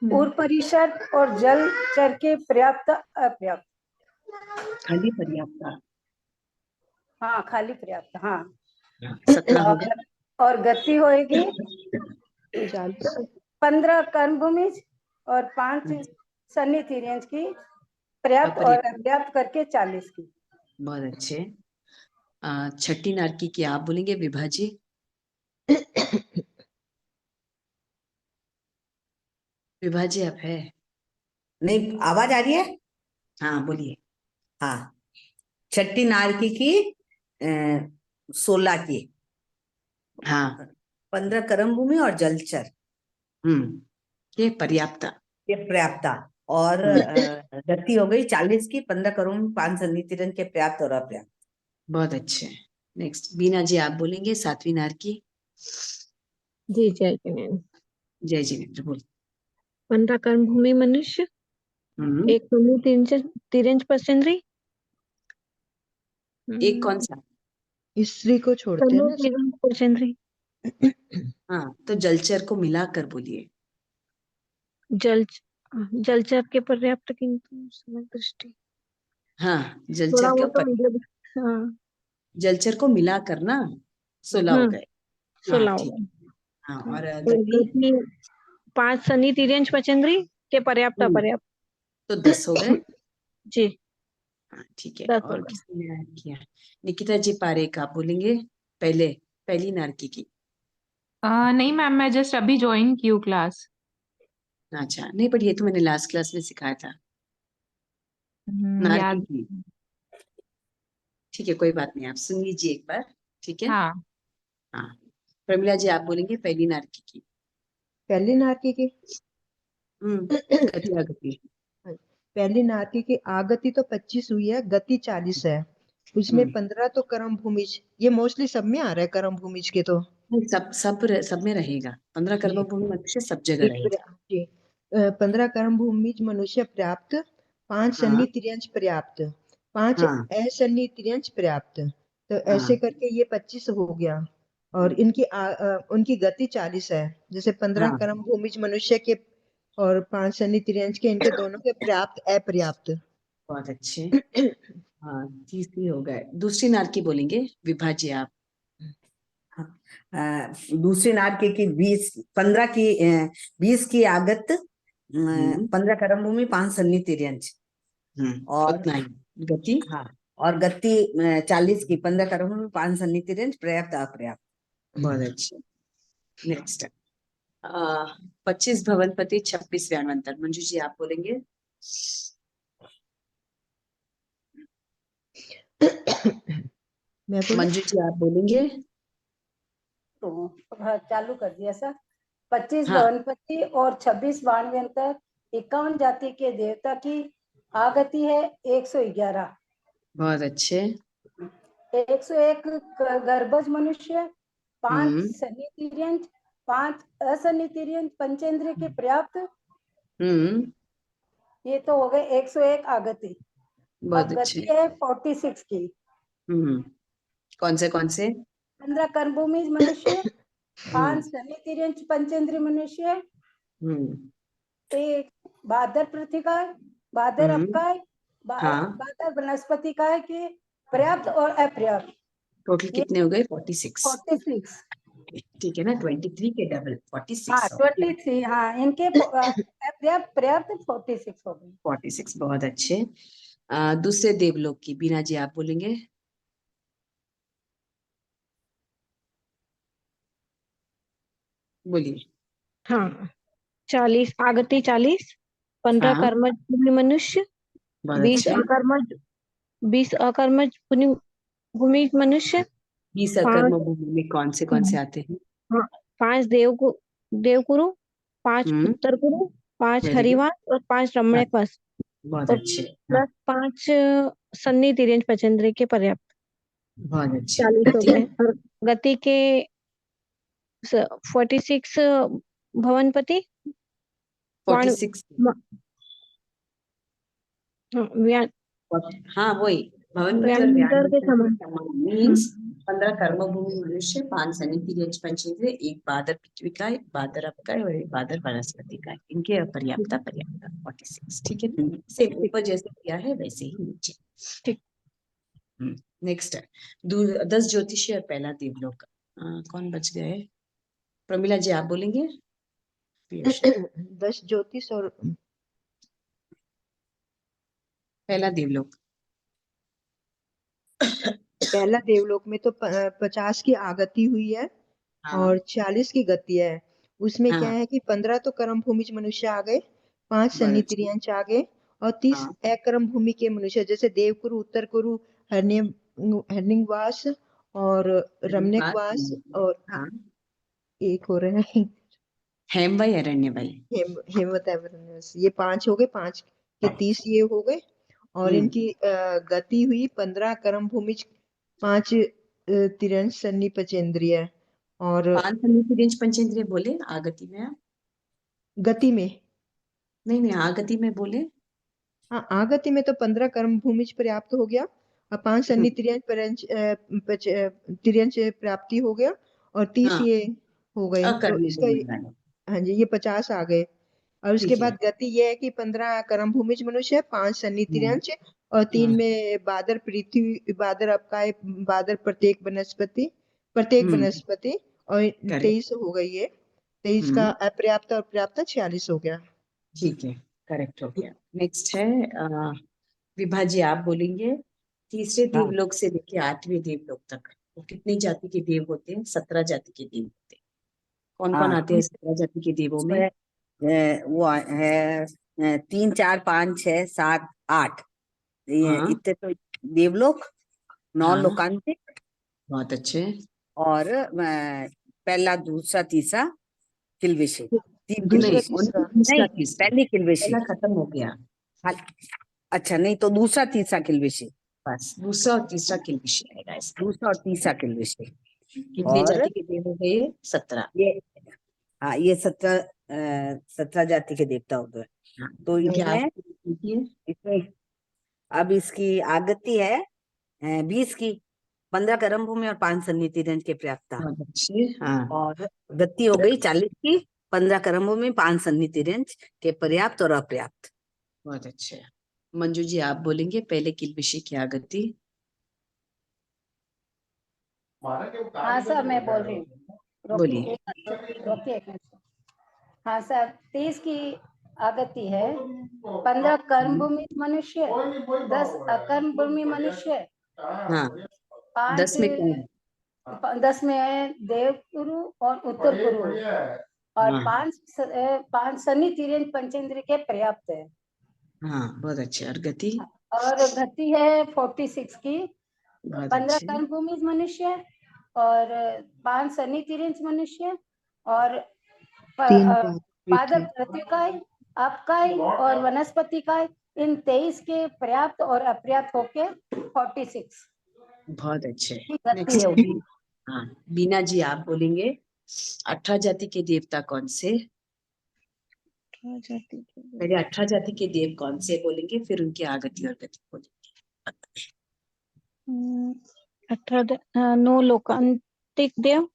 Speaker 4: उर परिषद और जल चर के पर्याप्त अपर्याप्त।
Speaker 1: खाली पर्याप्त।
Speaker 4: हाँ खाली पर्याप्त, हाँ।
Speaker 1: 17 हो गए।
Speaker 4: और गति होगी
Speaker 3: 40।
Speaker 4: 15 कर्मभूमिज और 5 सन्नी तिर्यंश की पर्याप्त और
Speaker 1: अपर्याप्त।
Speaker 4: अपर्याप्त करके 40 की।
Speaker 1: बहुत अच्छे। छठी नारकी की आप बोलेंगे विभाजी। विभाजी आप है?
Speaker 5: नहीं, आवाज आ रही है?
Speaker 1: हाँ बोलिए।
Speaker 5: हाँ, छठी नारकी की 16 की,
Speaker 1: हाँ
Speaker 5: 15 कर्म भूमि और जलचर
Speaker 1: ये पर्याप्त।
Speaker 5: के पर्याप्ता, और गति हो गई 40 की, 15 कर्म 5 सन्निधिरन के पर्याप्त और अपर्याप्त।
Speaker 1: बहुत अच्छे। नेक्स्ट बीना जी आप बोलेंगे 7वीं नारकी।
Speaker 6: जी जय जिनेन्द्र।
Speaker 1: जय जिनेन्द्र बोल।
Speaker 6: 15 कर्म भूमि मनुष्य, एक समूह तिरंज पचेंद्री,
Speaker 1: एक कौन सा?
Speaker 3: स्त्री को छोड़ते हैं
Speaker 6: समूह
Speaker 3: ना।
Speaker 6: तिरंज पचेंद्री,
Speaker 1: हाँ तो जलचर को मिलाकर बोलिए।
Speaker 6: जल जलचर के पर्याप्त किंतु समय दृष्टि,
Speaker 1: हाँ
Speaker 6: थोड़ा
Speaker 1: जलचर
Speaker 6: वो
Speaker 1: के
Speaker 6: तो मतलब हाँ
Speaker 1: जलचर को मिलाकर ना 16 हो गए। हाँ
Speaker 6: 16 हो
Speaker 1: ठीक।
Speaker 6: गए।
Speaker 1: हाँ और
Speaker 6: और
Speaker 1: गति
Speaker 6: गति 5 सन्नी तिर्यंच पचेंद्री के पर्याप्त अपर्याप्त।
Speaker 1: तो 10 हो गए।
Speaker 6: जी
Speaker 1: हाँ ठीक है।
Speaker 6: 10 हो
Speaker 1: और
Speaker 6: गए।
Speaker 1: किसने ऐड किया? निकिता जी पारेख, आप बोलेंगे पहली नारकी की।
Speaker 7: नहीं मैम, मैं जस्ट अभी ज्वाइन की हूँ क्लास।
Speaker 1: अच्छा नहीं, पर ये तो मैंने लास्ट क्लास में सिखाया था नारकी
Speaker 7: याद।
Speaker 1: की। ठीक है कोई बात नहीं, आप सुन लीजिए एक बार। ठीक है।
Speaker 7: हाँ।
Speaker 1: हाँ प्रमिला जी आप बोलेंगे पहली नारकी की।
Speaker 3: पहली नारकी की
Speaker 1: गति आगति।
Speaker 3: पहली नारकी की आगति तो 25 हुई है, गति 40 है। उसमें 15 तो कर्म भूमिज, ये मोस्टली सब में आ रहा है कर्म भूमिज के तो।
Speaker 1: नहीं, सब में रहेगा। 15 कर्म भूमि मनुष्य सब जगह रहेगा।
Speaker 3: जी 15 कर्म भूमिज मनुष्य पर्याप्त, 5
Speaker 1: हाँ
Speaker 3: सन्नी तिर्यंच पर्याप्त, 5
Speaker 1: हाँ
Speaker 3: असन्नी तिर्यंच पर्याप्त। तो ऐसे
Speaker 1: हाँ
Speaker 3: करके ये 25 हो गया। और उनकी गति 40 है। जैसे 15
Speaker 1: हाँ
Speaker 3: कर्म भूमिज मनुष्य के और 5 सन्नी तिर्यंच के, इनके दोनों के पर्याप्त अपर्याप्त।
Speaker 1: बहुत अच्छे। हाँ 30 हो गए। दूसरी नारकी बोलेंगे विभाज्य आप।
Speaker 5: दूसरी नारकी की 20 की आगत, 15 कर्म भूमि, 5 सन्नी तिर्यंच। और
Speaker 1: उतना ही गति।
Speaker 5: हाँ, और गति 40 की, 15 कर्म भूमि, 5 सन्नी तिर्यंच, पर्याप्त अपर्याप्त।
Speaker 1: बहुत अच्छे। नेक्स्ट 25 भवनपति, 26 व्यानवंतर। मंजू जी आप बोलेंगे।
Speaker 3: मैं बोलूं?
Speaker 1: मंजू जी आप बोलेंगे।
Speaker 4: तो चालू कर दिया सर। 25
Speaker 1: हाँ
Speaker 4: भवनपति और 26 वाणव्यंतर, 51 जाति के देवता की आगति है 111।
Speaker 1: बहुत अच्छे।
Speaker 4: 101 गर्भज मनुष्य, 5
Speaker 1: हम्म
Speaker 4: सन्नी तिर्यंच, 5 असन्नी तिर्यंच पंचेंद्रिय के पर्याप्त।
Speaker 1: हम्म
Speaker 4: ये तो हो गए 101 आगति।
Speaker 1: बहुत
Speaker 4: अब
Speaker 1: अच्छे।
Speaker 4: गति है 46 की।
Speaker 1: कौन से
Speaker 4: 15 कर्मभूमि मनुष्य, 5
Speaker 1: हम्म
Speaker 4: सन्नी तिर्यंच पंचेंद्रिय मनुष्य,
Speaker 1: हम्म
Speaker 4: 1 भादर पृथ्वीकाय, भादर
Speaker 1: हम्म
Speaker 4: अपकाय,
Speaker 1: हाँ
Speaker 4: भादर वनस्पति काय के पर्याप्त और अपर्याप्त।
Speaker 1: टोटल
Speaker 4: ये
Speaker 1: कितने हो गए? 46।
Speaker 4: 46।
Speaker 1: ठीक है ना, 23 के डबल 46
Speaker 4: हाँ
Speaker 1: हो गए।
Speaker 4: 23, हाँ इनके पर्याप्त पर्याप्त 46 हो गए।
Speaker 1: 46 बहुत अच्छे। दूसरे देवलोक की बीना जी आप बोलेंगे। बोलिए।
Speaker 6: हाँ 40 आगति 40, 15
Speaker 1: हाँ
Speaker 6: कर्मज भूमि मनुष्य,
Speaker 1: बहुत
Speaker 6: 20
Speaker 1: अच्छे।
Speaker 6: अकर्मज 20 अकर्मज भूमि मनुष्य,
Speaker 1: 20
Speaker 6: 5
Speaker 1: अकर्म भूमि में कौन से आते हैं?
Speaker 6: हाँ 5 देवकुरु, 5
Speaker 1: हम्म
Speaker 6: उत्तर कुरु, 5
Speaker 1: वेरी गुड।
Speaker 6: हरिवास और 5 रमणीकवास
Speaker 1: बहुत
Speaker 6: और
Speaker 1: अच्छे। हाँ
Speaker 6: प्लस 5 सन्नी तिर्यंच पचेंद्री के पर्याप्त।
Speaker 1: बहुत अच्छे।
Speaker 6: 40 हो
Speaker 1: गति
Speaker 6: गए। और गति के 46 भवनपति, वाण
Speaker 1: 46।
Speaker 6: व्या-
Speaker 1: हाँ वही भवनपति और
Speaker 6: व्यानंतर के
Speaker 1: व्यान
Speaker 6: समान।
Speaker 1: मीन्स 15 कर्मभूमि मनुष्य, 5 सन्निधि पंचेंद्रिय, 1 बादर पृथ्वी का, 1 बादर अप का और 1 बादर वनस्पति का। इनके अपर्याप्त 46। ठीक है, सेम ऊपर जैसे किया है वैसे ही नीचे।
Speaker 6: ठीक।
Speaker 1: नेक्स्ट है 10 ज्योतिषी और पहला देवलोक। कौन बच गए? प्रमिला जी आप बोलेंगे।
Speaker 3: 10 ज्योतिष और
Speaker 1: पहला देवलोक।
Speaker 3: पहला देवलोक में तो 50 की आगति हुई है
Speaker 1: हाँ
Speaker 3: और 40 की गति है। उसमें क्या
Speaker 1: हाँ
Speaker 3: है कि 15 तो कर्म भूमि मनुष्य आ गए, 5
Speaker 1: बहुत
Speaker 3: सन्नी
Speaker 1: अच्छे।
Speaker 3: तिर्यंच आ गए और 30
Speaker 1: हाँ
Speaker 3: अकर्म भूमि के मनुष्य, जैसे देवकुरु, उत्तर कुरु, हरनिवास और रमणीकवास और
Speaker 1: हाँ
Speaker 3: एक हो रहे हैं
Speaker 1: हेम भाई अरण्य भाई।
Speaker 3: हेमवत एवरनेस। ये 5 हो गए, 5 के 30 ये हो गए। और इनकी गति हुई 15 कर्म भूमि, 5 तिरंज सन्नी पचेंद्रिय। और
Speaker 1: 5 सन्निधि रेंज पंचेंद्रिय बोले आगति में आप?
Speaker 3: गति में,
Speaker 1: नहीं आगति में बोले।
Speaker 3: हाँ आगति में तो 15 कर्म भूमि पर्याप्त हो गया और 5 सन्नी तिरंज प्राप्ति हो गया और 30
Speaker 1: हाँ
Speaker 3: ये हो गए। तो
Speaker 1: अकर्मी
Speaker 3: इसका
Speaker 1: भूमि वाले।
Speaker 3: हाँ जी ये 50 आ गए। और उसके
Speaker 1: ठीक है।
Speaker 3: बाद गति ये है कि 15 कर्म भूमिज मनुष्य, 5 सन्नी तिर्यंच और 3
Speaker 1: हाँ।
Speaker 3: में बादर पृथ्वी, बादर अकाय, बादर प्रत्येक वनस्पति और
Speaker 1: करेक्ट।
Speaker 3: 23 हो गई है। 23 का अपर्याप्त और पर्याप्त 46 हो गया।
Speaker 1: ठीक है, करेक्ट हो गया। नेक्स्ट है विभा जी, आप बोलेंगे तीसरे
Speaker 5: हाँ।
Speaker 1: देवलोक से लेके 8वें देवलोक तक वो कितनी जाति के देव होते हैं? 17 जाति के देव होते हैं। कौन कौन
Speaker 5: हाँ,
Speaker 1: आते हैं 17 जाति के देवों में?
Speaker 5: वो है 3 4 5 6 7 8, ये
Speaker 1: हाँ
Speaker 5: इतने तो देवलोक, 9
Speaker 1: हाँ,
Speaker 5: लोकांतिक
Speaker 1: बहुत अच्छे।
Speaker 5: और पहला दूसरा तीसरा किल्बिशी, 3
Speaker 3: दूसरा
Speaker 1: नहीं,
Speaker 5: किल्बिशी।
Speaker 3: तीसरा
Speaker 5: नहीं,
Speaker 1: तीसरा
Speaker 5: पहली किल्बिशी।
Speaker 1: पहला खत्म हो गया।
Speaker 5: अच्छा, नहीं तो दूसरा तीसरा किल्बिशी,
Speaker 1: बस दूसरा और तीसरा किल्बिशी आएगा इसका।
Speaker 5: दूसरा और तीसरा किल्बिशी।
Speaker 1: कितनी
Speaker 5: और
Speaker 1: जाति के देव हो गए? 17।
Speaker 5: ये हाँ, ये 17 जाति के देवता हो गए।
Speaker 1: हाँ,
Speaker 5: तो
Speaker 1: इनके
Speaker 5: इसमें
Speaker 1: आप
Speaker 5: इसमें अब इसकी आगति है 20 की, 15 कर्म भूमि और 5 सन्निधि रंज के पर्याप्ता।
Speaker 1: बहुत अच्छे। हाँ,
Speaker 5: और गति हो गई 40 की, 15 कर्म भूमि, 5 सन्निधि रंज के पर्याप्त और अपर्याप्त।
Speaker 1: बहुत अच्छे। मंजू जी, आप बोलेंगे पहले किल्बिशी की आगति।
Speaker 4: हाँ सर, मैं बोल रही हूँ।
Speaker 1: बोलिए।
Speaker 4: रोकिए एक मिनट। हाँ सर, 23 की आगति है 15 कर्म भूमि मनुष्य, 10 अकर्म भूमि मनुष्य,
Speaker 1: हाँ,
Speaker 4: 5
Speaker 1: 10 में कौन?
Speaker 4: 10 में है देव गुरु और उत्तर गुरु, और
Speaker 1: हाँ
Speaker 4: 5 सन्नी तिर्यंत पंचेंद्र के पर्याप्त है।
Speaker 1: हाँ, बहुत अच्छे। और गति?
Speaker 4: और गति है 46 की,
Speaker 1: बहुत
Speaker 4: 15
Speaker 1: अच्छे।
Speaker 4: कर्म भूमि मनुष्य और 5 सन्नी तिर्यंत मनुष्य और
Speaker 3: 3
Speaker 4: पादप पृथ्वीकाय, अपकाय और वनस्पति काय, इन 23 के पर्याप्त और अपर्याप्त होके 46
Speaker 1: बहुत अच्छे।
Speaker 4: की गति
Speaker 1: नेक्स्ट।
Speaker 4: होगी।
Speaker 1: हाँ, बीना जी, आप बोलेंगे 18 जाति के देवता कौन से? पहले 18 जाति के देव कौन से बोलेंगे, फिर उनकी आगति और गति बोलेंगे।
Speaker 6: 9 लोकांतिक देव,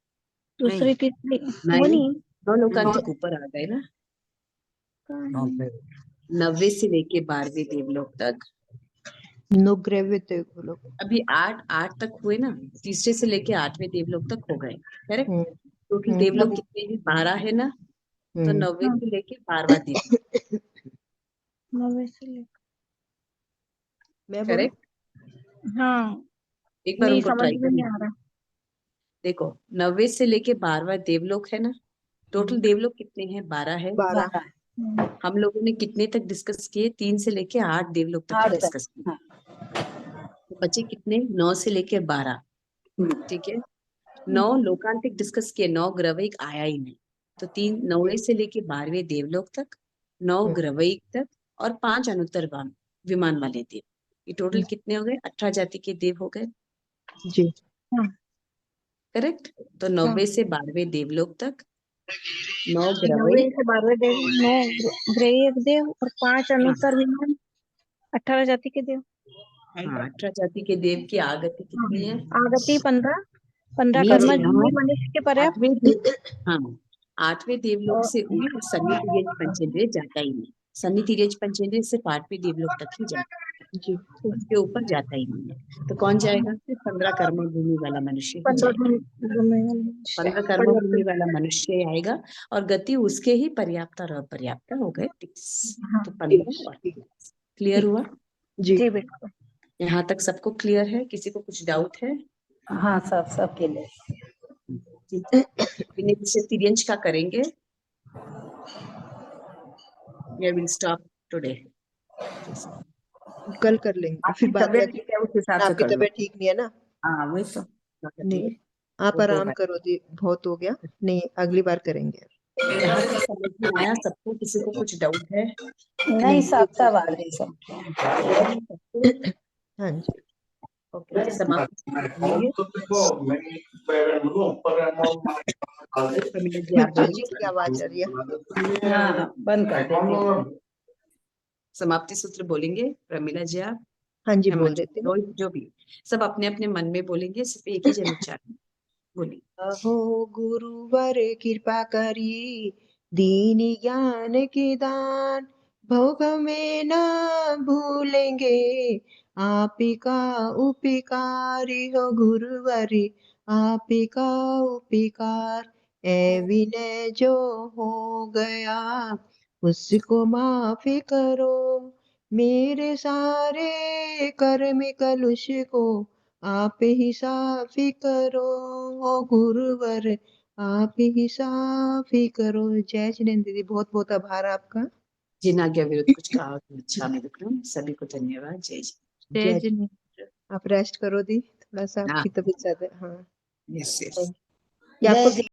Speaker 6: दूसरी तीसरी वो
Speaker 1: नहीं,
Speaker 6: नहीं
Speaker 1: 9 लोकांतिक ऊपर आ गए ना। 90 से लेके 12वें देवलोक तक।
Speaker 3: नौग्रव्य देवलोक।
Speaker 1: अभी 8 तक हुए ना, तीसरे से लेके 8वें देवलोक तक हो गए। करेक्ट।
Speaker 3: हम्म,
Speaker 1: टोटल देवलोक कितने हैं? 12 है ना। तो 90 से लेके 12वां देवलोक।
Speaker 6: 9 से लेकर,
Speaker 3: मैं बोलूं?
Speaker 1: करेक्ट।
Speaker 6: हाँ
Speaker 1: एक बार
Speaker 6: नहीं
Speaker 1: उनको
Speaker 6: समझ
Speaker 1: ट्राई
Speaker 6: में नहीं
Speaker 1: करना।
Speaker 6: आ रहा।
Speaker 1: देखो, 90 से लेके 12वां देवलोक है ना। टोटल देवलोक कितने हैं? 12 है।
Speaker 3: 12।
Speaker 1: हम लोगों ने कितने तक डिस्कस किए? 3 से लेके 8 देवलोक तक ही
Speaker 4: 8 तक।
Speaker 1: डिस्कस किए। तो बचे कितने? 9 से लेके 12। ठीक है। 9 लोकांतिक डिस्कस किए, 9 ग्रवैक आया ही नहीं। तो 9 से लेके 12वें देवलोक तक, 9 ग्रवैक तक और 5 अनुत्तर विमान वाले देव। ये टोटल कितने हो गए? 18 जाति के देव हो गए।
Speaker 3: जी।
Speaker 1: करेक्ट। तो 90 से 12वें देवलोक तक 9
Speaker 6: 9
Speaker 1: ग्रवैक।
Speaker 6: से 12 देव, 9 ग्रेय देव और 5 अनुत्तर विमान, 18 जाति के देव।
Speaker 1: हाँ, 18 जाति के देव की आगति कितनी है?
Speaker 6: आगति 15
Speaker 1: नीचे
Speaker 6: कर्म
Speaker 1: यहाँ
Speaker 6: भूमि मनुष्य के पर्याप्त।
Speaker 1: 8वें देवलोक से ऊपर सन्नी तिर्यंत पंचेंद्रिय जाता ही नहीं। सन्नी तिर्यंत पंचेंद्रिय सिर्फ 8वें देवलोक तक ही जाता है।
Speaker 3: जी।
Speaker 1: उसके ऊपर जाता ही नहीं है। तो कौन जाएगा? सिर्फ 15 कर्म भूमि वाला मनुष्य ही जाएगा। 15 कर्म भूमि वाला मनुष्य आएगा और गति उसके ही पर्याप्त और अपर्याप्त हो गए 30। तो 15 और 30। क्लियर हुआ?
Speaker 3: जी।
Speaker 6: जी बिल्कुल।
Speaker 1: यहाँ तक सबको क्लियर है? किसी को कुछ डाउट है?
Speaker 4: हाँ सब के लिए।
Speaker 1: ठीक है। नेक्स्ट तिर्यंच का करेंगे। We will stop today.
Speaker 3: कल कर लेंगे, फिर
Speaker 5: आपकी
Speaker 3: बाद में।
Speaker 5: तबीयत ठीक है, उस हिसाब से
Speaker 3: आपकी
Speaker 5: कर लो।
Speaker 3: तबीयत ठीक नहीं है ना?
Speaker 5: हाँ, वही तो।
Speaker 3: नहीं, आप
Speaker 5: वो तो
Speaker 3: आराम
Speaker 5: है।
Speaker 3: करो जी, बहुत हो गया। नहीं, अगली बार करेंगे।
Speaker 1: यहाँ तक समझ में आया सबको? किसी को कुछ डाउट है?
Speaker 4: नहीं सब आ रही सब।
Speaker 3: हाँ जी।
Speaker 1: ओके, समाप्त करेंगे। प्रमिला जी, आप
Speaker 3: चाची
Speaker 1: बोलिए।
Speaker 3: की आवाज आ रही है।
Speaker 4: हाँ बंद कर देती।
Speaker 1: समाप्ति सूत्र बोलेंगे प्रमिला जी आप,
Speaker 3: हाँ जी,
Speaker 1: या
Speaker 3: बोल
Speaker 1: मंजू,
Speaker 3: देती हूँ।
Speaker 1: जो भी। सब अपने अपने मन में बोलेंगे, सिर्फ एक ही जन उच्चारण बोलिए।
Speaker 3: अहो गुरुवर कृपा करी, दीन ज्ञान की दान, भोग में न भूलेंगे, आपिका उपकारी हो गुरुवरी, आपिका उपकार। ए विनय जो हो गया उसको माफी करो, मेरे सारे कर्म कलुष को आप ही साफी करो, ओ गुरुवर आप ही साफी करो। जय जिनेन्द्र दीदी, बहुत बहुत आभार आपका।
Speaker 1: जिन आज्ञा विरुद्ध कुछ कहा तो अच्छा विक्रम, सभी को धन्यवाद। जय जी।
Speaker 2: जय जिनेन्द्र।
Speaker 3: आप रेस्ट करो दी, थोड़ा सा
Speaker 1: हाँ।
Speaker 3: आपकी तबीयत ज्यादा। हाँ,
Speaker 1: यस यस।
Speaker 3: Thank you. क्या
Speaker 5: जय
Speaker 3: आपको